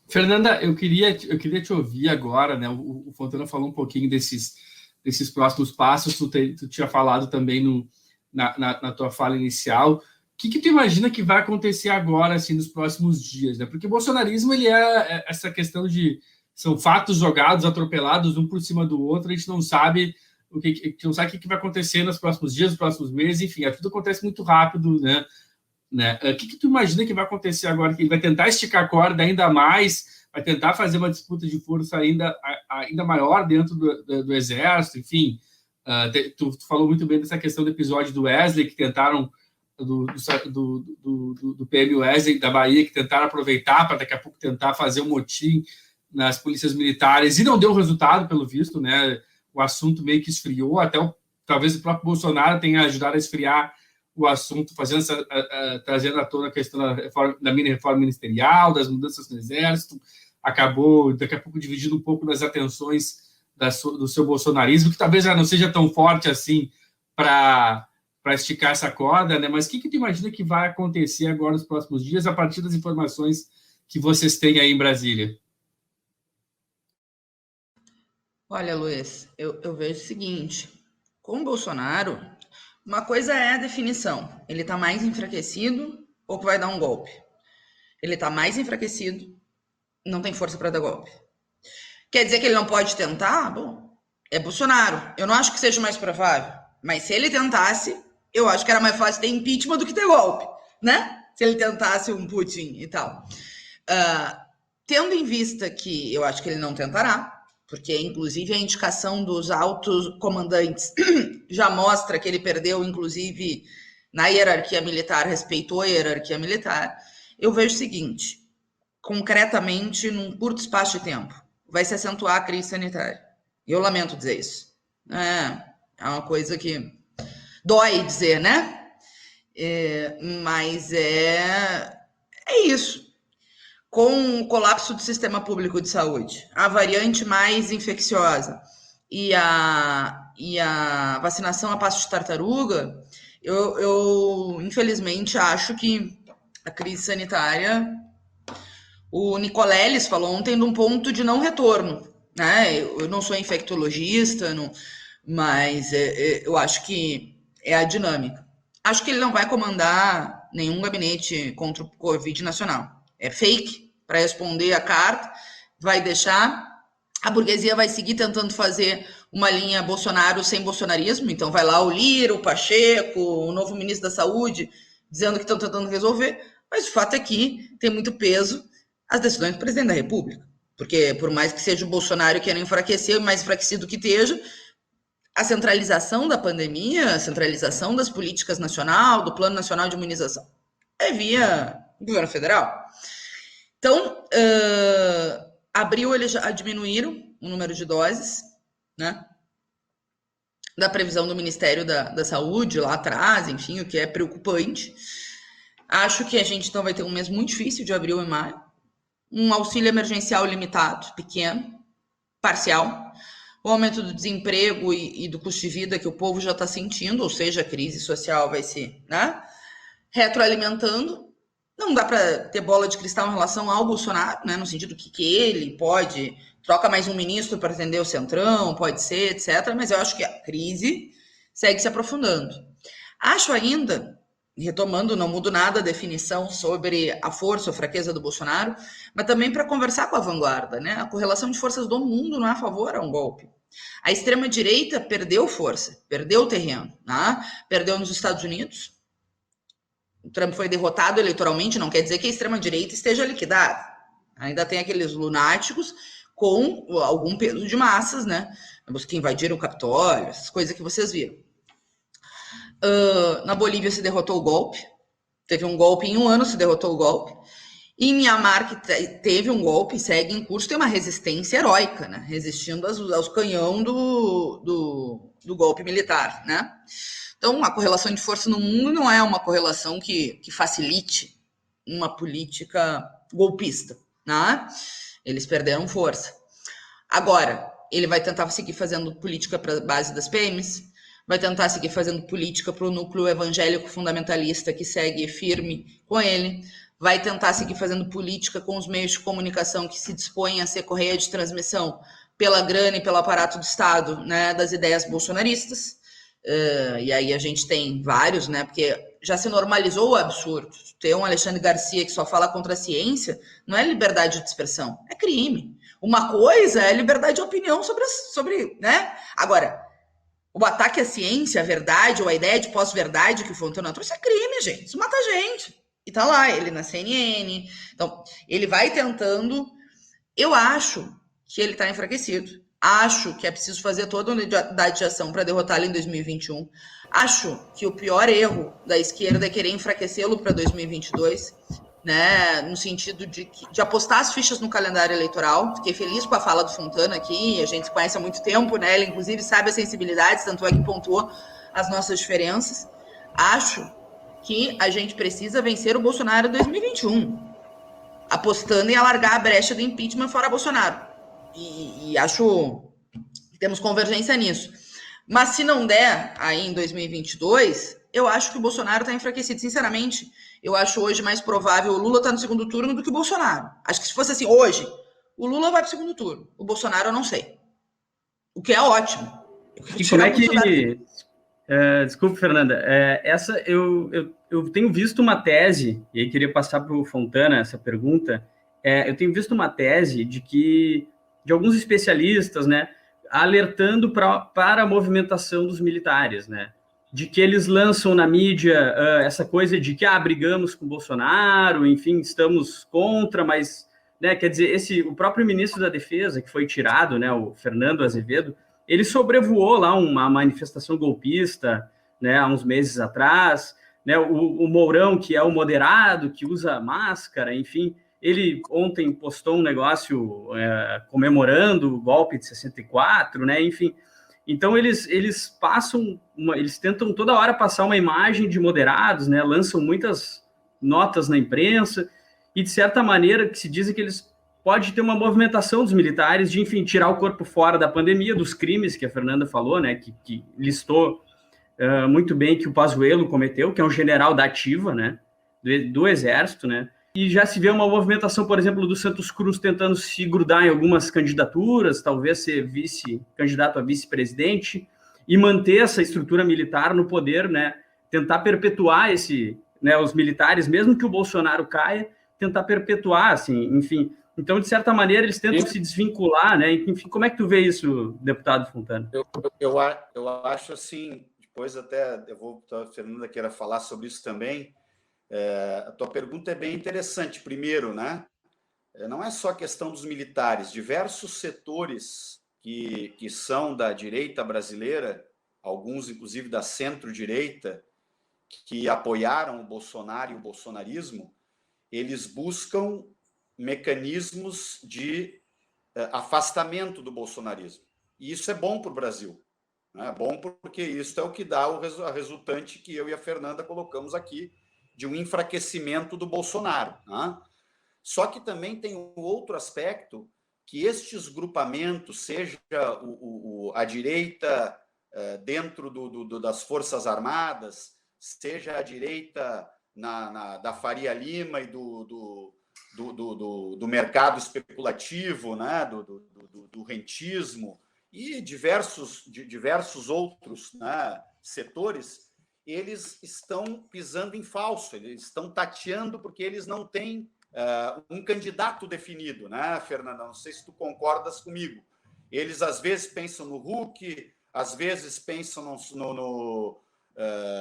Fernanda, eu queria te ouvir agora, né? O Fontana falou um pouquinho desses próximos passos, tu tinha falado também na tua fala inicial. O que tu imagina que vai acontecer agora, assim, nos próximos dias, né? Porque o bolsonarismo, ele é essa questão de... São fatos jogados, atropelados, um por cima do outro, a gente não sabe o que vai acontecer nos próximos dias, nos próximos meses, enfim, tudo acontece muito rápido, né? O que tu imagina que vai acontecer agora? Que ele vai tentar esticar a corda ainda mais, vai tentar fazer uma disputa de força ainda maior dentro do Exército, enfim. Tu falou muito bem dessa questão do episódio do Wesley, que tentaram, do PM Wesley da Bahia, que tentaram aproveitar para daqui a pouco tentar fazer um motim nas polícias militares, e não deu resultado, pelo visto, né? O assunto meio que esfriou, talvez o próprio Bolsonaro tenha ajudado a esfriar o assunto, trazendo à tona a questão da mini-reforma ministerial, das mudanças no Exército, acabou, daqui a pouco, dividindo um pouco das atenções do seu bolsonarismo, que talvez já não seja tão forte assim para esticar essa corda, né? Mas o que tu imagina que vai acontecer agora nos próximos dias, a partir das informações que vocês têm aí em Brasília? Olha, Luiz, eu vejo o seguinte, com o Bolsonaro, uma coisa é a definição, ele está mais enfraquecido ou que vai dar um golpe? Ele está mais enfraquecido, não tem força para dar golpe. Quer dizer que ele não pode tentar? Bom, é Bolsonaro, eu não acho que seja mais provável, mas se ele tentasse, eu acho que era mais fácil ter impeachment do que ter golpe, né? Se ele tentasse um Putin e tal. Tendo em vista que eu acho que ele não tentará, porque inclusive a indicação dos altos comandantes já mostra que ele perdeu, inclusive na hierarquia militar, respeitou a hierarquia militar, eu vejo o seguinte, concretamente, num curto espaço de tempo, vai se acentuar a crise sanitária. Eu lamento dizer isso. É uma coisa que dói dizer, né? Mas é isso. Com o colapso do sistema público de saúde, a variante mais infecciosa e a vacinação a passo de tartaruga, eu infelizmente acho que a crise sanitária, o Nicoleles falou ontem de um ponto de não retorno, né? Eu não sou infectologista, mas eu acho que é a dinâmica. Acho que ele não vai comandar nenhum gabinete contra o Covid nacional. É fake para responder a carta, vai deixar. A burguesia vai seguir tentando fazer uma linha Bolsonaro sem bolsonarismo, então vai lá o Lira, o Pacheco, o novo ministro da Saúde, dizendo que estão tentando resolver, mas o fato é que tem muito peso as decisões do presidente da República, porque por mais que seja o Bolsonaro querendo enfraquecer, mais enfraquecido que esteja, a centralização da pandemia, a centralização das políticas nacional, do Plano Nacional de Imunização, é via governo federal. Então, abril eles já diminuíram o número de doses, né? Da previsão do Ministério da Saúde lá atrás, enfim, o que é preocupante. Acho que a gente então vai ter um mês muito difícil de abril e maio. Um auxílio emergencial limitado, pequeno, parcial. O aumento do desemprego e do custo de vida que o povo já está sentindo, ou seja, a crise social vai se, né, retroalimentando. Não dá para ter bola de cristal em relação ao Bolsonaro, né, no sentido que ele pode, troca mais um ministro para atender o Centrão, pode ser, etc. Mas eu acho que a crise segue se aprofundando. Acho ainda, retomando, não mudo nada a definição sobre a força ou fraqueza do Bolsonaro, mas também para conversar com a vanguarda, né? A correlação de forças do mundo não é a favor a um golpe. A extrema-direita perdeu força, perdeu terreno, né? Perdeu nos Estados Unidos. O Trump foi derrotado eleitoralmente, não quer dizer que a extrema-direita esteja liquidada. Ainda tem aqueles lunáticos com algum peso de massas, né? Os que invadiram o Capitólio, essas coisas que vocês viram. Na Bolívia se derrotou o golpe. Teve um golpe em um ano, se derrotou o golpe. Em Mianmar, que teve um golpe, segue em curso, tem uma resistência heróica, né? Resistindo aos canhões do golpe militar, né? Então, a correlação de força no mundo não é uma correlação que facilite uma política golpista, né? Eles perderam força. Agora, ele vai tentar seguir fazendo política para a base das PMs, vai tentar seguir fazendo política para o núcleo evangélico fundamentalista que segue firme com ele, vai tentar seguir fazendo política com os meios de comunicação que se dispõem a ser correia de transmissão pela grana e pelo aparato do Estado, né, das ideias bolsonaristas. E aí a gente tem vários, né, porque já se normalizou o absurdo. Ter um Alexandre Garcia que só fala contra a ciência não é liberdade de expressão, é crime. Uma coisa é liberdade de opinião sobre, né? Agora, o ataque à ciência, a verdade, ou a ideia de pós-verdade que o Fontana trouxe é crime, gente. Isso mata gente. E tá lá, ele na CNN. Então, ele vai tentando. Eu acho que ele tá enfraquecido. Acho que é preciso fazer toda uma unidade de ação para derrotá-lo em 2021. Acho que o pior erro da esquerda é querer enfraquecê-lo para 2022, né? No sentido de apostar as fichas no calendário eleitoral. Fiquei feliz com a fala do Fontana aqui, a gente se conhece há muito tempo, né? Ele, inclusive, sabe as sensibilidades, tanto é que pontuou as nossas diferenças. Acho que a gente precisa vencer o Bolsonaro em 2021, apostando em alargar a brecha do impeachment fora Bolsonaro. E acho que temos convergência nisso. Mas se não der aí em 2022, eu acho que o Bolsonaro está enfraquecido. Sinceramente, eu acho hoje mais provável o Lula estar no segundo turno do que o Bolsonaro. Acho que se fosse assim, hoje, o Lula vai para o segundo turno. O Bolsonaro eu não sei. O que é ótimo. E como é que... desculpe, Fernanda. Eu tenho visto uma tese, e aí queria passar para o Fontana essa pergunta. Eu tenho visto uma tese de alguns especialistas, né, alertando para a movimentação dos militares, né? de que eles lançam na mídia essa coisa de que brigamos com o Bolsonaro, enfim, estamos contra, mas, né, quer dizer, o próprio ministro da Defesa, que foi tirado, né, o Fernando Azevedo, ele sobrevoou lá uma manifestação golpista, né, há uns meses atrás, né, o Mourão, que é o moderado, que usa máscara, enfim, ele ontem postou um negócio comemorando o golpe de 64, né, enfim. Então, eles passam, eles tentam toda hora passar uma imagem de moderados, né, lançam muitas notas na imprensa, e de certa maneira que se diz que eles pode ter uma movimentação dos militares de, enfim, tirar o corpo fora da pandemia, dos crimes que a Fernanda falou, né, que listou muito bem que o Pazuello cometeu, que é um general da ativa, né, do Exército, né, e já se vê uma movimentação, por exemplo, do Santos Cruz tentando se grudar em algumas candidaturas, talvez ser candidato a vice-presidente, e manter essa estrutura militar no poder, né, tentar perpetuar os militares, mesmo que o Bolsonaro caia, tentar perpetuar, assim, enfim. Então, de certa maneira, eles tentam se desvincular, né? Enfim, como é que tu vê isso, deputado Fontana? Eu acho assim, depois até a Fernanda queira falar sobre isso também. A tua pergunta é bem interessante. Primeiro, né? Não é só a questão dos militares. Diversos setores que são da direita brasileira, alguns inclusive da centro-direita, que apoiaram o Bolsonaro e o bolsonarismo, eles buscam mecanismos de afastamento do bolsonarismo. E isso é bom para o Brasil. É bom porque isso é o que dá a resultante que eu e a Fernanda colocamos aqui, de um enfraquecimento do Bolsonaro. Né? Só que também tem um outro aspecto, que estes grupamentos, seja a direita dentro das Forças Armadas, seja a direita da Faria Lima e do mercado especulativo, né? do rentismo e diversos outros, né, setores, eles estão pisando em falso, eles estão tateando porque eles não têm um candidato definido, né, Fernanda? Não sei se tu concordas comigo. Eles, às vezes, pensam no Huck, às vezes pensam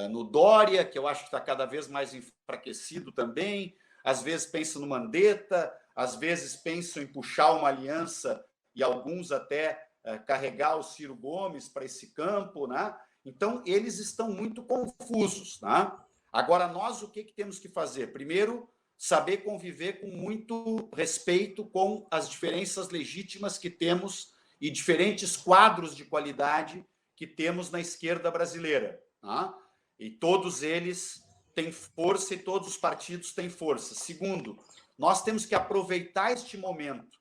no Dória, que eu acho que está cada vez mais enfraquecido também, às vezes pensam no Mandetta, às vezes pensam em puxar uma aliança e alguns até carregar o Ciro Gomes para esse campo, né? Então, eles estão muito confusos. Né? Agora, nós o que temos que fazer? Primeiro, saber conviver com muito respeito com as diferenças legítimas que temos e diferentes quadros de qualidade que temos na esquerda brasileira. Né? E todos eles têm força e todos os partidos têm força. Segundo, nós temos que aproveitar este momento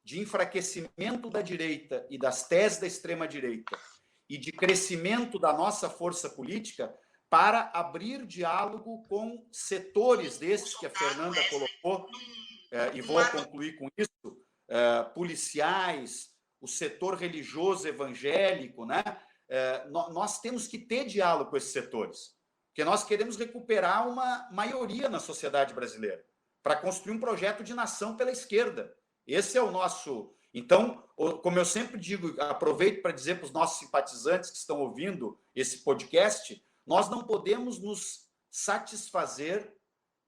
de enfraquecimento da direita e das teses da extrema-direita e de crescimento da nossa força política para abrir diálogo com setores desses que a Fernanda colocou, e vou concluir com isso, policiais, o setor religioso evangélico, né? Nós temos que ter diálogo com esses setores, porque nós queremos recuperar uma maioria na sociedade brasileira para construir um projeto de nação pela esquerda. Esse é o nosso... Então, como eu sempre digo, aproveito para dizer para os nossos simpatizantes que estão ouvindo esse podcast, nós não podemos nos satisfazer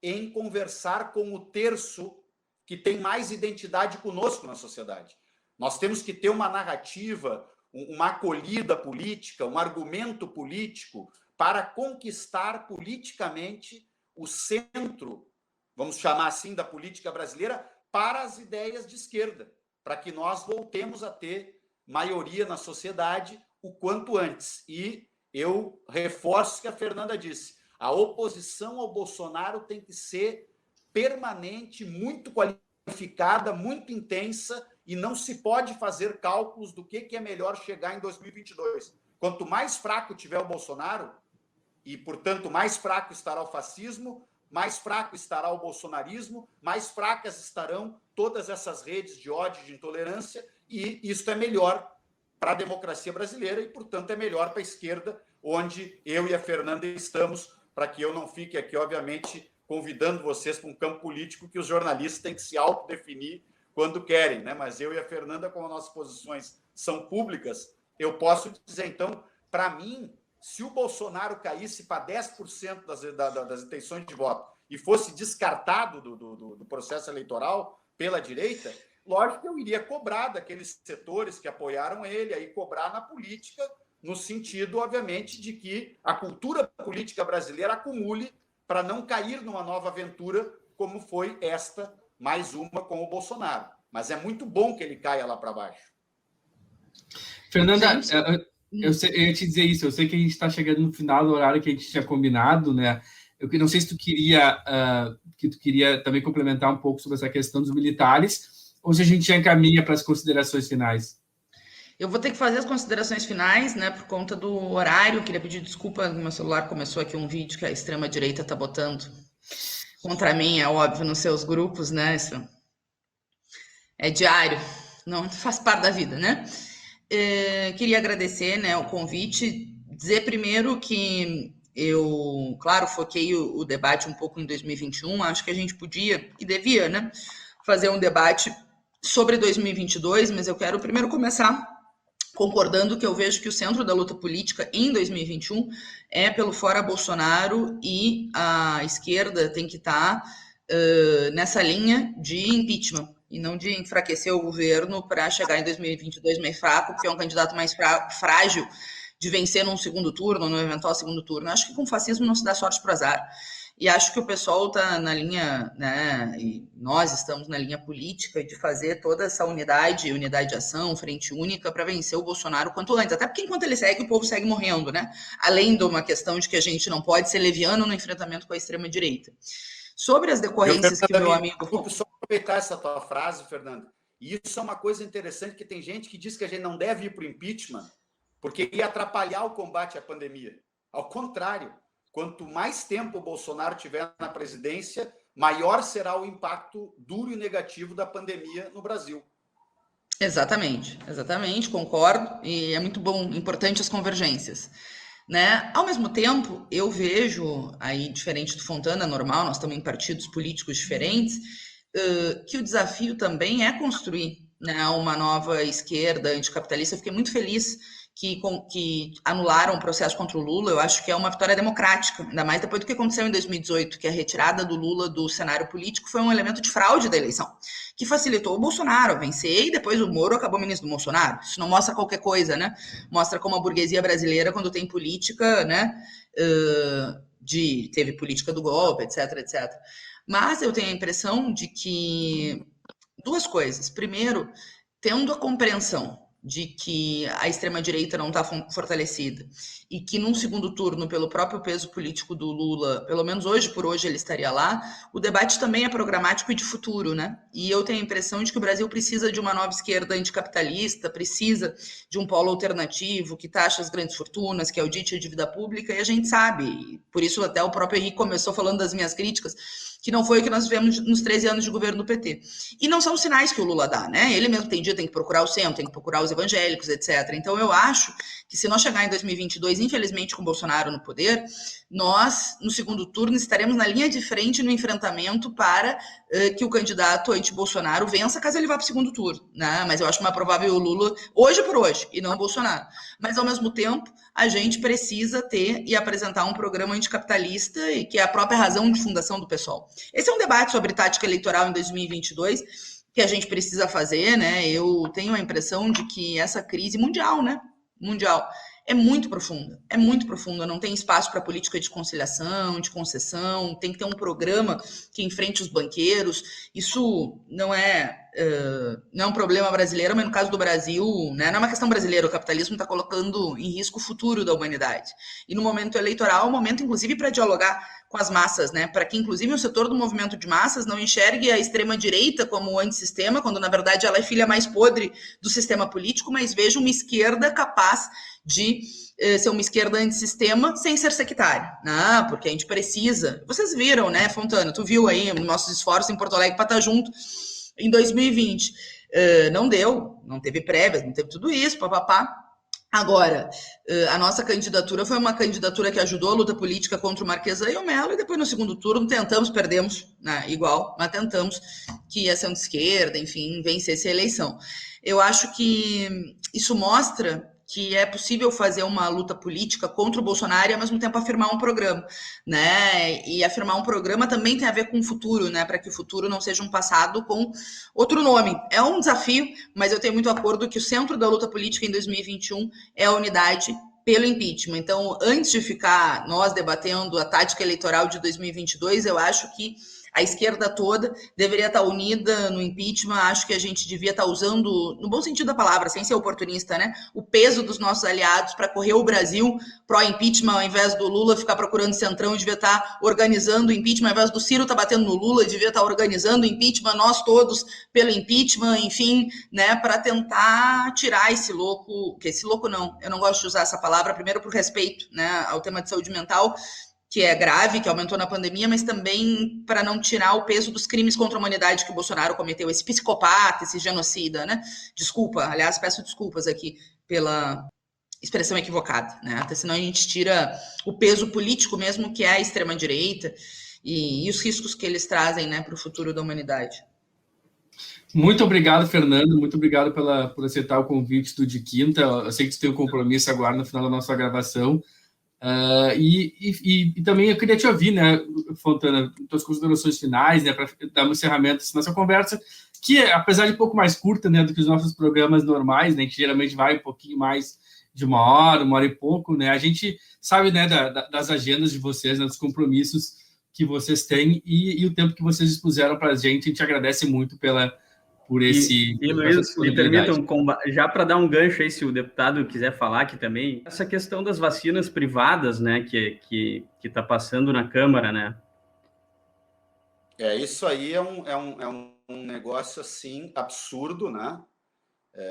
em conversar com o terço que tem mais identidade conosco na sociedade. Nós temos que ter uma narrativa, uma acolhida política, um argumento político para conquistar politicamente o centro, vamos chamar assim, da política brasileira, para as ideias de esquerda, para que nós voltemos a ter maioria na sociedade o quanto antes. E eu reforço o que a Fernanda disse, a oposição ao Bolsonaro tem que ser permanente, muito qualificada, muito intensa, e não se pode fazer cálculos do que é melhor chegar em 2022. Quanto mais fraco tiver o Bolsonaro, e, portanto, mais fraco estará o fascismo, mais fraco estará o bolsonarismo, mais fracas estarão todas essas redes de ódio e de intolerância, e isso é melhor para a democracia brasileira e, portanto, é melhor para a esquerda, onde eu e a Fernanda estamos, para que eu não fique aqui, obviamente, convidando vocês para um campo político que os jornalistas têm que se autodefinir quando querem, né? Mas eu e a Fernanda, como nossas posições são públicas, eu posso dizer, então, para mim, se o Bolsonaro caísse para 10% das intenções de voto e fosse descartado do processo eleitoral pela direita, lógico que eu iria cobrar daqueles setores que apoiaram ele, aí cobrar na política, no sentido, obviamente, de que a cultura política brasileira acumule para não cair numa nova aventura como foi esta, mais uma com o Bolsonaro. Mas é muito bom que ele caia lá para baixo. Fernanda, eu ia te dizer isso, eu sei que a gente está chegando no final do horário que a gente tinha combinado, né? Eu não sei se tu queria também complementar um pouco sobre essa questão dos militares, ou se a gente já encaminha para as considerações finais. Eu vou ter que fazer as considerações finais, né, por conta do horário. Queria pedir desculpa, no meu celular começou aqui um vídeo que a extrema-direita está botando contra mim, é óbvio, nos seus grupos, né? Isso é diário, não faz parte da vida, né? Queria agradecer, né, o convite, dizer primeiro que eu, claro, foquei o debate um pouco em 2021, acho que a gente podia e devia, né, fazer um debate sobre 2022, mas eu quero primeiro começar concordando que eu vejo que o centro da luta política em 2021 é pelo fora Bolsonaro, e a esquerda tem que estar nessa linha de impeachment e não de enfraquecer o governo para chegar em 2022 meio fraco, porque é um candidato mais frágil de vencer num segundo turno, num eventual segundo turno. Acho que com fascismo não se dá sorte para o azar. E acho que o pessoal está na linha, né, e nós estamos na linha política de fazer toda essa unidade de ação, frente única, para vencer o Bolsonaro quanto antes. Até porque enquanto ele segue, o povo segue morrendo, né? Além de uma questão de que a gente não pode ser leviano no enfrentamento com a extrema-direita. Sobre as decorrências que o meu amigo... Desculpa, só aproveitar essa tua frase, Fernando. E isso é uma coisa interessante, que tem gente que diz que a gente não deve ir para o impeachment porque ia atrapalhar o combate à pandemia. Ao contrário, quanto mais tempo o Bolsonaro tiver na presidência, maior será o impacto duro e negativo da pandemia no Brasil. Exatamente, concordo, e é muito bom, importante as convergências, né? Ao mesmo tempo, eu vejo, aí diferente do Fontana, normal, nós estamos em partidos políticos diferentes, que o desafio também é construir, né, uma nova esquerda anticapitalista. Eu fiquei muito feliz que anularam o processo contra o Lula. Eu acho que é uma vitória democrática, ainda mais depois do que aconteceu em 2018, que a retirada do Lula do cenário político foi um elemento de fraude da eleição, que facilitou o Bolsonaro vencer, e depois o Moro acabou ministro do Bolsonaro. Isso não mostra qualquer coisa, né? Mostra como a burguesia brasileira, quando tem política, né, teve política do golpe, etc, etc. Mas eu tenho a impressão de que duas coisas. Primeiro, tendo a compreensão de que a extrema-direita não está fortalecida e que num segundo turno, pelo próprio peso político do Lula, pelo menos hoje por hoje ele estaria lá, o debate também é programático e de futuro, né? E eu tenho a impressão de que o Brasil precisa de uma nova esquerda anticapitalista, precisa de um polo alternativo que taxa as grandes fortunas, que audite a dívida pública, e a gente sabe, por isso até o próprio Henrique começou falando das minhas críticas, que não foi o que nós vivemos nos 13 anos de governo do PT. E não são os sinais que o Lula dá, né? Ele mesmo tem que procurar o centro, tem que procurar os evangélicos, etc. Então eu acho que se nós chegar em 2022, infelizmente com o Bolsonaro no poder, nós, no segundo turno, estaremos na linha de frente no enfrentamento para que o candidato anti-Bolsonaro vença, caso ele vá para o segundo turno, né? Mas eu acho mais provável o Lula hoje por hoje, e não o Bolsonaro. Mas, ao mesmo tempo, a gente precisa ter e apresentar um programa anticapitalista, e que é a própria razão de fundação do PSOL. Esse é um debate sobre tática eleitoral em 2022 que a gente precisa fazer, né? Eu tenho a impressão de que essa crise mundial, né? Mundial, é muito profunda, não tem espaço para política de conciliação, de concessão, tem que ter um programa que enfrente os banqueiros. Isso não é um problema brasileiro, mas no caso do Brasil, né, não é uma questão brasileira, o capitalismo está colocando em risco o futuro da humanidade. E no momento eleitoral, é um momento, inclusive, para dialogar com as massas, né, para que, inclusive, o setor do movimento de massas não enxergue a extrema-direita como antissistema, quando, na verdade, ela é filha mais podre do sistema político, mas veja uma esquerda capaz de ser uma esquerda antissistema sem ser sectária, né? Porque a gente precisa. Vocês viram, né, Fontana? Tu viu aí nossos esforços em Porto Alegre para estar junto em 2020. Não deu, não teve prévias, não teve tudo isso, papapá. Agora, a nossa candidatura foi uma candidatura que ajudou a luta política contra o Marquesan e o Melo, e depois no segundo turno tentamos, perdemos, né, igual, mas tentamos que ia ser de esquerda, enfim, vencesse a eleição. Eu acho que isso mostra que é possível fazer uma luta política contra o Bolsonaro e, ao mesmo tempo, afirmar um programa, né? E afirmar um programa também tem a ver com o futuro, né? Para que o futuro não seja um passado com outro nome. É um desafio, mas eu tenho muito acordo que o centro da luta política em 2021 é a unidade pelo impeachment. Então, antes de ficar nós debatendo a tática eleitoral de 2022, eu acho que a esquerda toda deveria estar unida no impeachment. Acho que a gente devia estar usando, no bom sentido da palavra, sem ser oportunista, né, o peso dos nossos aliados para correr o Brasil pró-impeachment, ao invés do Lula ficar procurando centrão, devia estar organizando o impeachment, ao invés do Ciro estar batendo no Lula, devia estar organizando o impeachment, nós todos pelo impeachment, enfim, né, para tentar tirar esse louco, que esse louco não, eu não gosto de usar essa palavra, primeiro por respeito, né, ao tema de saúde mental, que é grave, que aumentou na pandemia, mas também para não tirar o peso dos crimes contra a humanidade que o Bolsonaro cometeu, esse psicopata, esse genocida, né? Desculpa, aliás, peço desculpas aqui pela expressão equivocada, né? Até senão a gente tira o peso político mesmo, que é a extrema-direita, e os riscos que eles trazem, né, para o futuro da humanidade. Muito obrigado, Fernando. Muito obrigado por aceitar o convite do De Quinta. Eu sei que tu tem um compromisso agora no final da nossa gravação. E também eu queria te ouvir, né, Fontana, tuas considerações finais, né, para dar um encerramento nessa conversa, que apesar de um pouco mais curta, né, do que os nossos programas normais, né, que geralmente vai um pouquinho mais de uma hora e pouco, né, a gente sabe, né, das agendas de vocês, né, dos compromissos que vocês têm e o tempo que vocês expuseram para a gente agradece muito por esse... E Luiz, me permitam, já para dar um gancho aí, se o deputado quiser falar aqui também, essa questão das vacinas privadas, né, que está passando na Câmara, né? Isso aí é um negócio, assim, absurdo, né?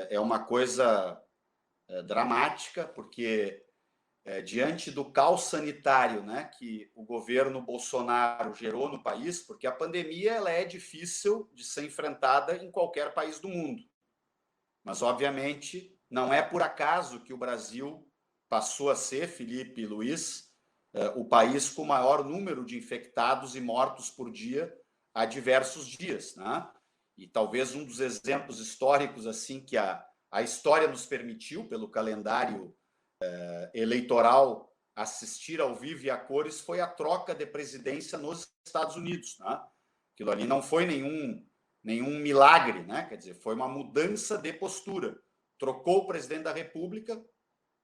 É uma coisa dramática, porque diante do caos sanitário, né, que o governo Bolsonaro gerou no país, porque a pandemia ela é difícil de ser enfrentada em qualquer país do mundo. Mas, obviamente, não é por acaso que o Brasil passou a ser, Felipe e Luiz, o país com o maior número de infectados e mortos por dia há diversos dias, né? E talvez um dos exemplos históricos assim que a história nos permitiu, pelo calendário eleitoral, assistir ao vivo e a cores, foi a troca de presidência nos Estados Unidos, né? Aquilo ali não foi nenhum milagre, né? Quer dizer, foi uma mudança de postura. Trocou o presidente da República,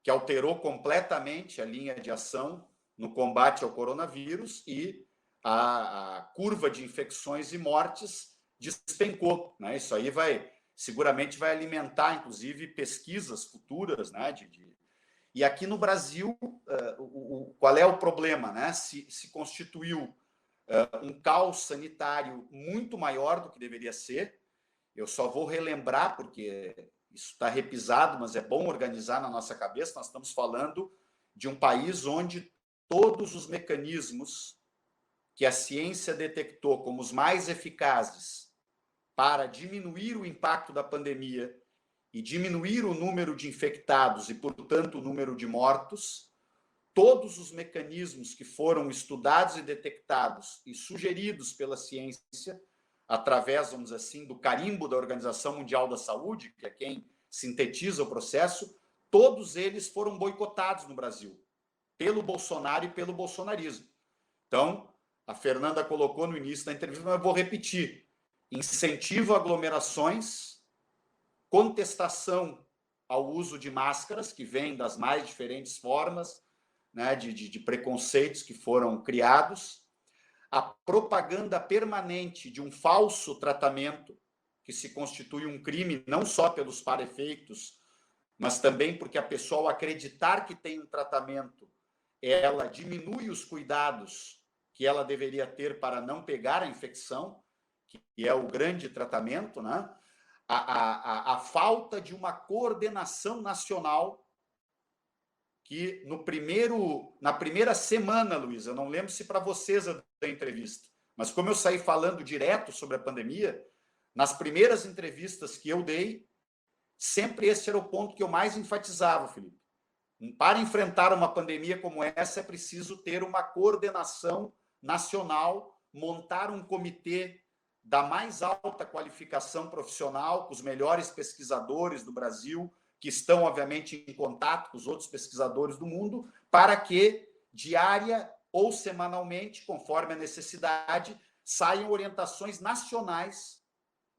que alterou completamente a linha de ação no combate ao coronavírus, e a curva de infecções e mortes despencou, né? Isso aí seguramente vai alimentar, inclusive, pesquisas futuras, né? E aqui no Brasil, qual é o problema, né? Se constituiu um caos sanitário muito maior do que deveria ser. Eu só vou relembrar, porque isso está repisado, mas é bom organizar na nossa cabeça. Nós estamos falando de um país onde todos os mecanismos que a ciência detectou como os mais eficazes para diminuir o impacto da pandemia e diminuir o número de infectados e, portanto, o número de mortos, todos os mecanismos que foram estudados e detectados e sugeridos pela ciência, através, vamos dizer assim, do carimbo da Organização Mundial da Saúde, que é quem sintetiza o processo, todos eles foram boicotados no Brasil, pelo Bolsonaro e pelo bolsonarismo. Então, a Fernanda colocou no início da entrevista, mas eu vou repetir: incentivo a aglomerações, contestação ao uso de máscaras, que vem das mais diferentes formas, né, de preconceitos que foram criados, a propaganda permanente de um falso tratamento, que se constitui um crime não só pelos para-efeitos, mas também porque a pessoa, ao acreditar que tem um tratamento, ela diminui os cuidados que ela deveria ter para não pegar a infecção, que é o grande tratamento, né? A falta de uma coordenação nacional que na primeira semana, Luiz, eu não lembro se para vocês da entrevista, mas como eu saí falando direto sobre a pandemia, nas primeiras entrevistas que eu dei, sempre esse era o ponto que eu mais enfatizava, Felipe. Para enfrentar uma pandemia como essa, é preciso ter uma coordenação nacional, montar um comitê da mais alta qualificação profissional, com os melhores pesquisadores do Brasil, que estão, obviamente, em contato com os outros pesquisadores do mundo, para que diária ou semanalmente, conforme a necessidade, saiam orientações nacionais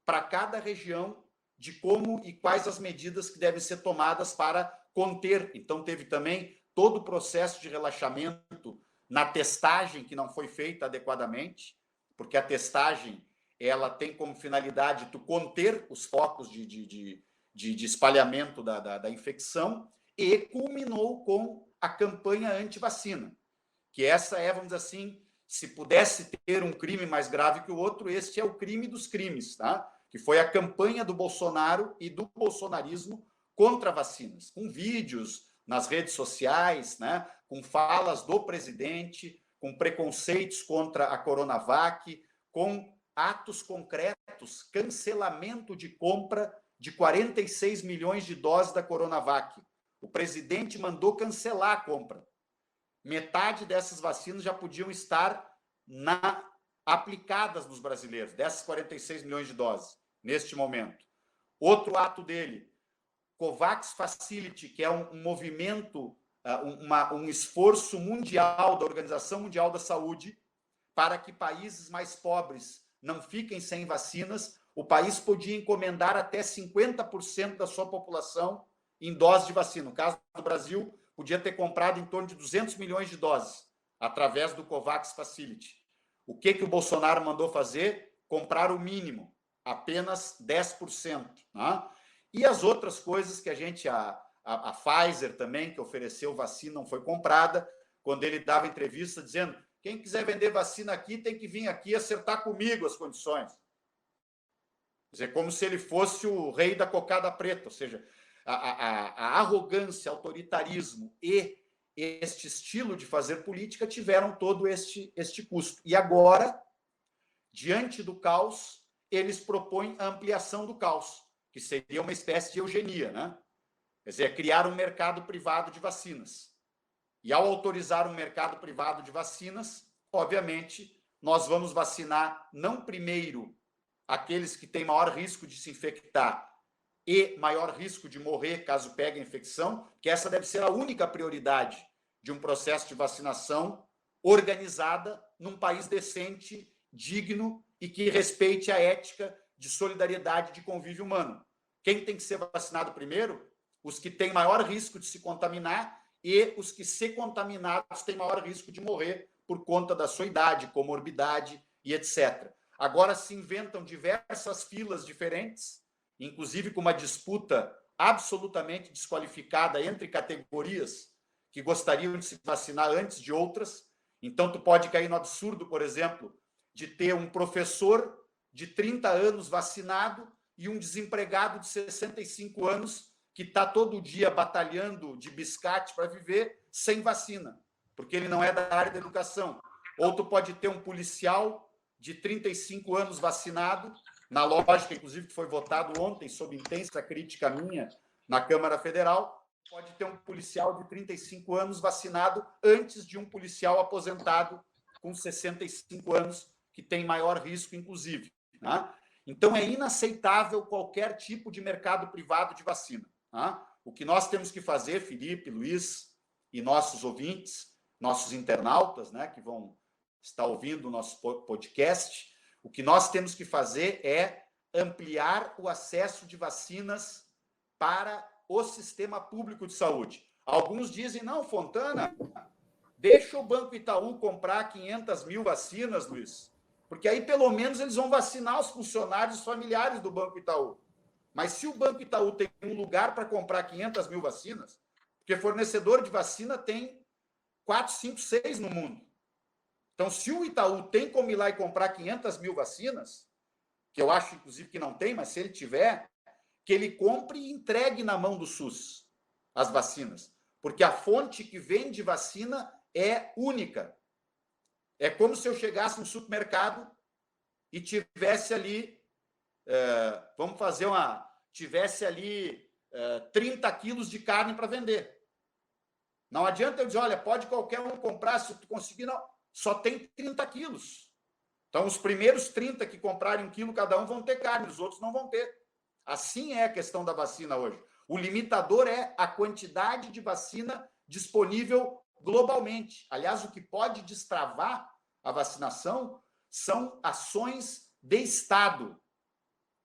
para cada região de como e quais as medidas que devem ser tomadas para conter. Então, teve também todo o processo de relaxamento na testagem, que não foi feita adequadamente, porque a testagem ela tem como finalidade tu conter os focos de espalhamento da infecção, e culminou com a campanha anti-vacina, que essa é, vamos dizer assim, se pudesse ter um crime mais grave que o outro, este é o crime dos crimes, tá? Que foi a campanha do Bolsonaro e do bolsonarismo contra vacinas, com vídeos nas redes sociais, né? Com falas do presidente, com preconceitos contra a Coronavac, com atos concretos, cancelamento de compra de 46 milhões de doses da Coronavac. O presidente mandou cancelar a compra. Metade dessas vacinas já podiam estar aplicadas nos brasileiros, dessas 46 milhões de doses, neste momento. Outro ato dele, COVAX Facility, que é um movimento, um esforço mundial da Organização Mundial da Saúde para que países mais pobres não fiquem sem vacinas. O país podia encomendar até 50% da sua população em doses de vacina. No caso do Brasil, podia ter comprado em torno de 200 milhões de doses através do COVAX Facility. O que o Bolsonaro mandou fazer? Comprar o mínimo, apenas 10%. Né? E as outras coisas que a Pfizer também, que ofereceu vacina, não foi comprada, quando ele dava entrevista dizendo: quem quiser vender vacina aqui tem que vir aqui acertar comigo as condições. Quer dizer, como se ele fosse o rei da cocada preta, ou seja, a arrogância, autoritarismo e este estilo de fazer política tiveram todo este custo. E agora, diante do caos, eles propõem a ampliação do caos, que seria uma espécie de eugenia, né? Quer dizer, criar um mercado privado de vacinas. E ao autorizar um mercado privado de vacinas, obviamente, nós vamos vacinar não primeiro aqueles que têm maior risco de se infectar e maior risco de morrer caso pegue a infecção, que essa deve ser a única prioridade de um processo de vacinação organizada num país decente, digno e que respeite a ética de solidariedade, de convívio humano. Quem tem que ser vacinado primeiro? Os que têm maior risco de se contaminar e os que, se contaminados, têm maior risco de morrer por conta da sua idade, comorbidade e etc. Agora se inventam diversas filas diferentes, inclusive com uma disputa absolutamente desqualificada entre categorias que gostariam de se vacinar antes de outras. Então, tu pode cair no absurdo, por exemplo, de ter um professor de 30 anos vacinado e um desempregado de 65 anos que está todo dia batalhando de biscate para viver sem vacina, porque ele não é da área da educação. Ou tu pode ter um policial de 35 anos vacinado, na lógica, inclusive, que foi votado ontem, sob intensa crítica minha, na Câmara Federal, pode ter um policial de 35 anos vacinado antes de um policial aposentado com 65 anos, que tem maior risco, inclusive. Né? Então, é inaceitável qualquer tipo de mercado privado de vacina. Né? O que nós temos que fazer, Felipe, Luiz e nossos ouvintes, nossos internautas, né, que vão estar ouvindo o nosso podcast, o que nós temos que fazer é ampliar o acesso de vacinas para o sistema público de saúde. Alguns dizem: não, Fontana, deixa o Banco Itaú comprar 500 mil vacinas, Luiz, porque aí pelo menos eles vão vacinar os funcionários familiares do Banco Itaú. Mas se o Banco Itaú tem um lugar para comprar 500 mil vacinas, porque fornecedor de vacina tem 4, 5, 6 no mundo. Então, se o Itaú tem como ir lá e comprar 500 mil vacinas, que eu acho, inclusive, que não tem, mas se ele tiver, que ele compre e entregue na mão do SUS as vacinas. Porque a fonte que vende vacina é única. É como se eu chegasse no supermercado e tivesse ali, tivesse ali 30 quilos de carne para vender. Não adianta eu dizer: olha, pode qualquer um comprar, se tu conseguir, não. Só tem 30 quilos. Então, os primeiros 30 que comprarem 1 quilo cada um vão ter carne, os outros não vão ter. Assim é a questão da vacina hoje. O limitador é a quantidade de vacina disponível globalmente. Aliás, o que pode destravar a vacinação são ações de Estado,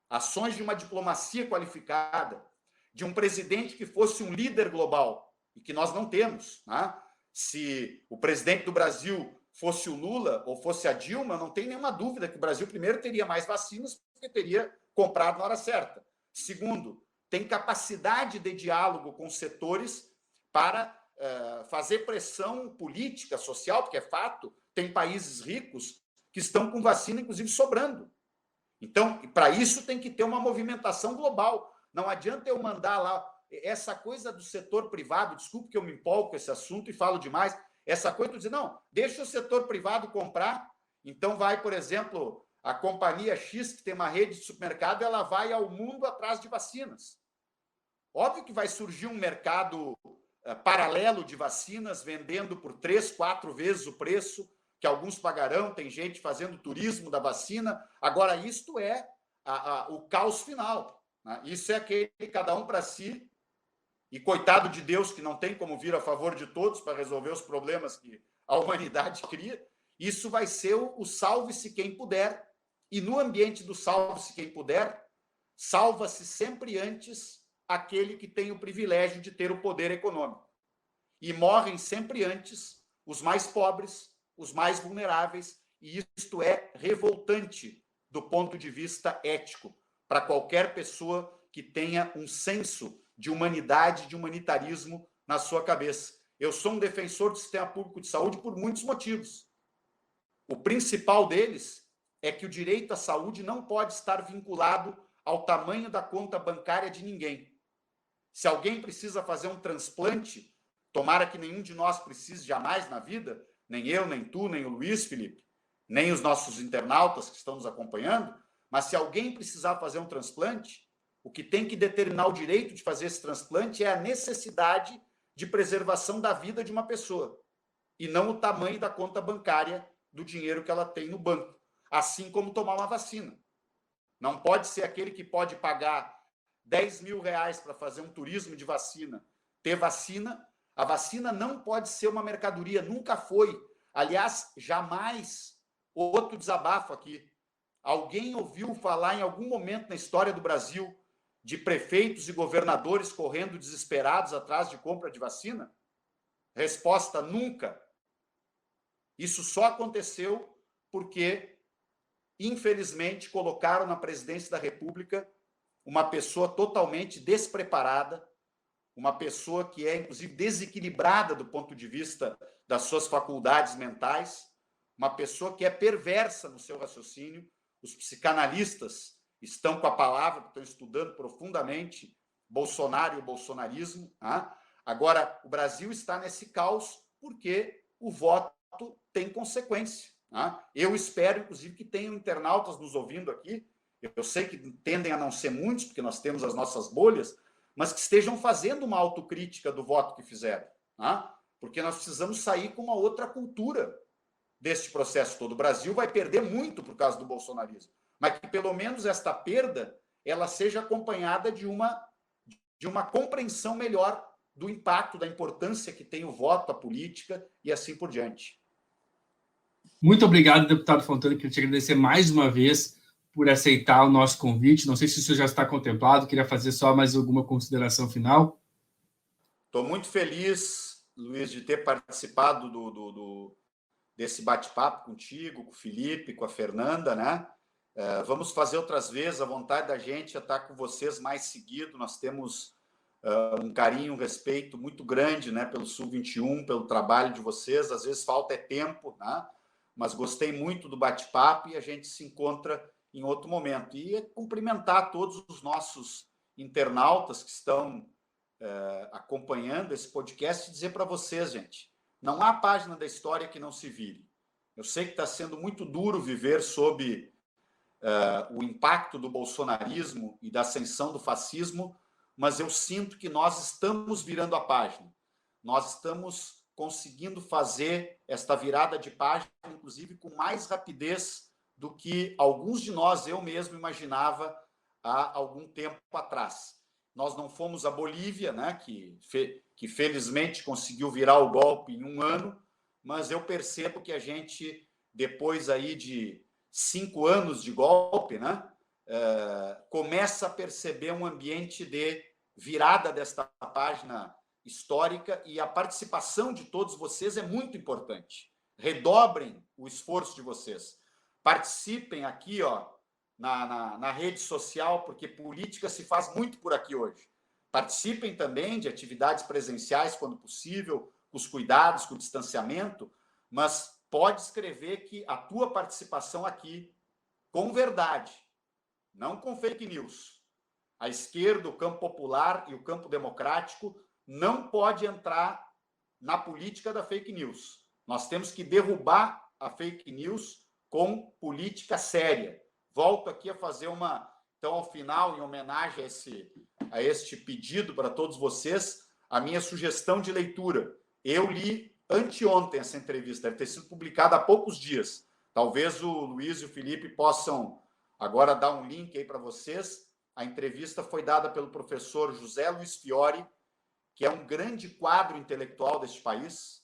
ações de uma diplomacia qualificada, de um presidente que fosse um líder global, e que nós não temos, né? Se o presidente do Brasil fosse o Lula ou fosse a Dilma, não tem nenhuma dúvida que o Brasil, primeiro, teria mais vacinas, porque teria comprado na hora certa. Segundo, tem capacidade de diálogo com setores para fazer pressão política, social, porque é fato, tem países ricos que estão com vacina, inclusive, sobrando. Então, para isso tem que ter uma movimentação global. Não adianta eu mandar lá essa coisa do setor privado, desculpe que eu me empolgo com esse assunto e falo demais, essa coisa de dizer, não, deixa o setor privado comprar, então vai, por exemplo, a companhia X, que tem uma rede de supermercado, ela vai ao mundo atrás de vacinas. Óbvio que vai surgir um mercado paralelo de vacinas, vendendo por 3, 4 vezes o preço, que alguns pagarão, tem gente fazendo turismo da vacina. Agora, isto é o caos final, né? Isso é aquele cada um para si, e coitado de Deus que não tem como vir a favor de todos para resolver os problemas que a humanidade cria. Isso vai ser o salve-se quem puder, e no ambiente do salve-se quem puder, salva-se sempre antes aquele que tem o privilégio de ter o poder econômico. E morrem sempre antes os mais pobres, os mais vulneráveis, e isto é revoltante do ponto de vista ético, para qualquer pessoa que tenha um senso de humanidade, de humanitarismo na sua cabeça. Eu sou um defensor do sistema público de saúde por muitos motivos. O principal deles é que o direito à saúde não pode estar vinculado ao tamanho da conta bancária de ninguém. Se alguém precisa fazer um transplante, tomara que nenhum de nós precise jamais na vida, nem eu, nem tu, nem o Luiz Felipe, nem os nossos internautas que estão nos acompanhando, mas se alguém precisar fazer um transplante, o que tem que determinar o direito de fazer esse transplante é a necessidade de preservação da vida de uma pessoa, e não o tamanho da conta bancária do dinheiro que ela tem no banco, assim como tomar uma vacina. Não pode ser aquele que pode pagar 10 mil reais para fazer um turismo de vacina, ter vacina. A vacina não pode ser uma mercadoria, nunca foi. Aliás, jamais. Outro desabafo aqui. Alguém ouviu falar em algum momento na história do Brasil de prefeitos e governadores correndo desesperados atrás de compra de vacina? Resposta: nunca. Isso só aconteceu porque, infelizmente, colocaram na presidência da República uma pessoa totalmente despreparada, uma pessoa que é, inclusive, desequilibrada do ponto de vista das suas faculdades mentais, uma pessoa que é perversa no seu raciocínio. Os psicanalistas estão com a palavra, estão estudando profundamente Bolsonaro e o bolsonarismo. Tá? Agora, o Brasil está nesse caos porque o voto tem consequência. Tá? Eu espero, inclusive, que tenham internautas nos ouvindo aqui. Eu sei que tendem a não ser muitos, porque nós temos as nossas bolhas, mas que estejam fazendo uma autocrítica do voto que fizeram. Tá? Porque nós precisamos sair com uma outra cultura deste processo todo. O Brasil vai perder muito por causa do bolsonarismo, mas que pelo menos esta perda ela seja acompanhada de uma compreensão melhor do impacto, da importância que tem o voto, a política e assim por diante. Muito obrigado, deputado Fontana. Queria te agradecer mais uma vez por aceitar o nosso convite. Não sei se isso já está contemplado, queria fazer só mais alguma consideração final. Estou muito feliz, Luiz, de ter participado desse bate-papo contigo, com o Felipe, com a Fernanda, né? Vamos fazer outras vezes. A vontade da gente é estar com vocês mais seguido. Nós temos um carinho, um respeito muito grande, né, pelo Sul 21, pelo trabalho de vocês. Às vezes falta tempo, né? Mas gostei muito do bate-papo e a gente se encontra em outro momento. E cumprimentar todos os nossos internautas que estão acompanhando esse podcast e dizer para vocês, gente, não há página da história que não se vire. Eu sei que está sendo muito duro viver sob o impacto do bolsonarismo e da ascensão do fascismo, mas eu sinto que nós estamos virando a página. Nós estamos conseguindo fazer esta virada de página, inclusive com mais rapidez do que alguns de nós, eu mesmo, imaginava há algum tempo atrás. nós não fomos a Bolívia, né, que felizmente conseguiu virar o golpe em 1 ano, mas eu percebo que a gente, depois aí de 5 anos de golpe, né, começa a perceber um ambiente de virada desta página histórica, e a participação de todos vocês é muito importante. Redobrem o esforço de vocês. Participem aqui, ó, na rede social, porque política se faz muito por aqui hoje. Participem também de atividades presenciais, quando possível, com os cuidados, com o distanciamento, mas pode escrever que a tua participação aqui, com verdade, não com fake news. A esquerda, o campo popular e o campo democrático não pode entrar na política da fake news. Nós temos que derrubar a fake news com política séria. Volto aqui a fazer então, ao final, em homenagem a este pedido para todos vocês, a minha sugestão de leitura. Eu li anteontem essa entrevista, deve ter sido publicada há poucos dias. Talvez o Luiz e o Felipe possam agora dar um link aí para vocês. A entrevista foi dada pelo professor José Luiz Fiori, que é um grande quadro intelectual deste país,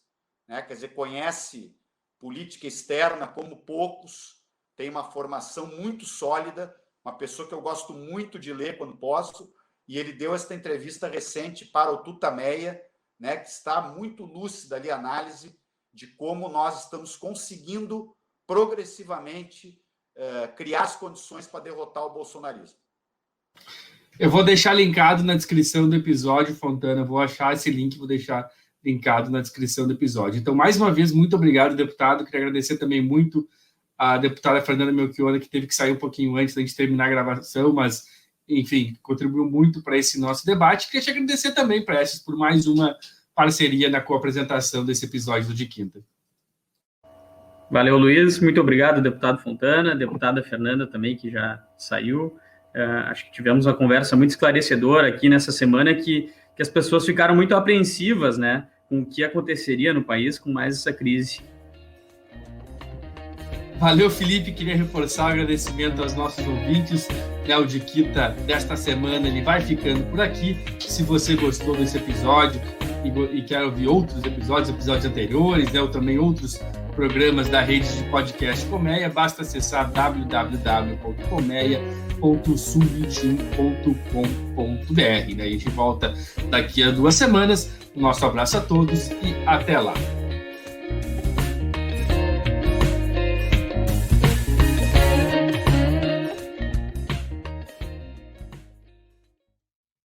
né? Quer dizer, conhece política externa como poucos, tem uma formação muito sólida, uma pessoa que eu gosto muito de ler quando posso, e ele deu esta entrevista recente para o Tutameia, né, que está muito lúcida ali a análise de como nós estamos conseguindo progressivamente criar as condições para derrotar o bolsonarismo. Eu vou deixar linkado na descrição do episódio, Fontana, vou achar esse link, vou deixar linkado na descrição do episódio. Então, mais uma vez, muito obrigado, deputado. Queria agradecer também muito a deputada Fernanda Melchiona, que teve que sair um pouquinho antes da gente terminar a gravação, mas, enfim, contribuiu muito para esse nosso debate. Queria te agradecer também, Prestes, por mais uma parceria na co-apresentação desse episódio do De Quinta. Valeu, Luiz. Muito obrigado, deputado Fontana, deputada Fernanda também, que já saiu. Acho que tivemos uma conversa muito esclarecedora aqui nessa semana, que as pessoas ficaram muito apreensivas, né, com o que aconteceria no país com mais essa crise. Valeu, Felipe. Queria reforçar o agradecimento aos nossos ouvintes. O De Quinta desta semana ele vai ficando por aqui. Se você gostou desse episódio e quer ouvir outros episódios anteriores, ou também outros programas da rede de podcast Colmeia, basta acessar www.colmeia.sul21.com.br. A gente volta daqui a 2 semanas. Um nosso abraço a todos e até lá.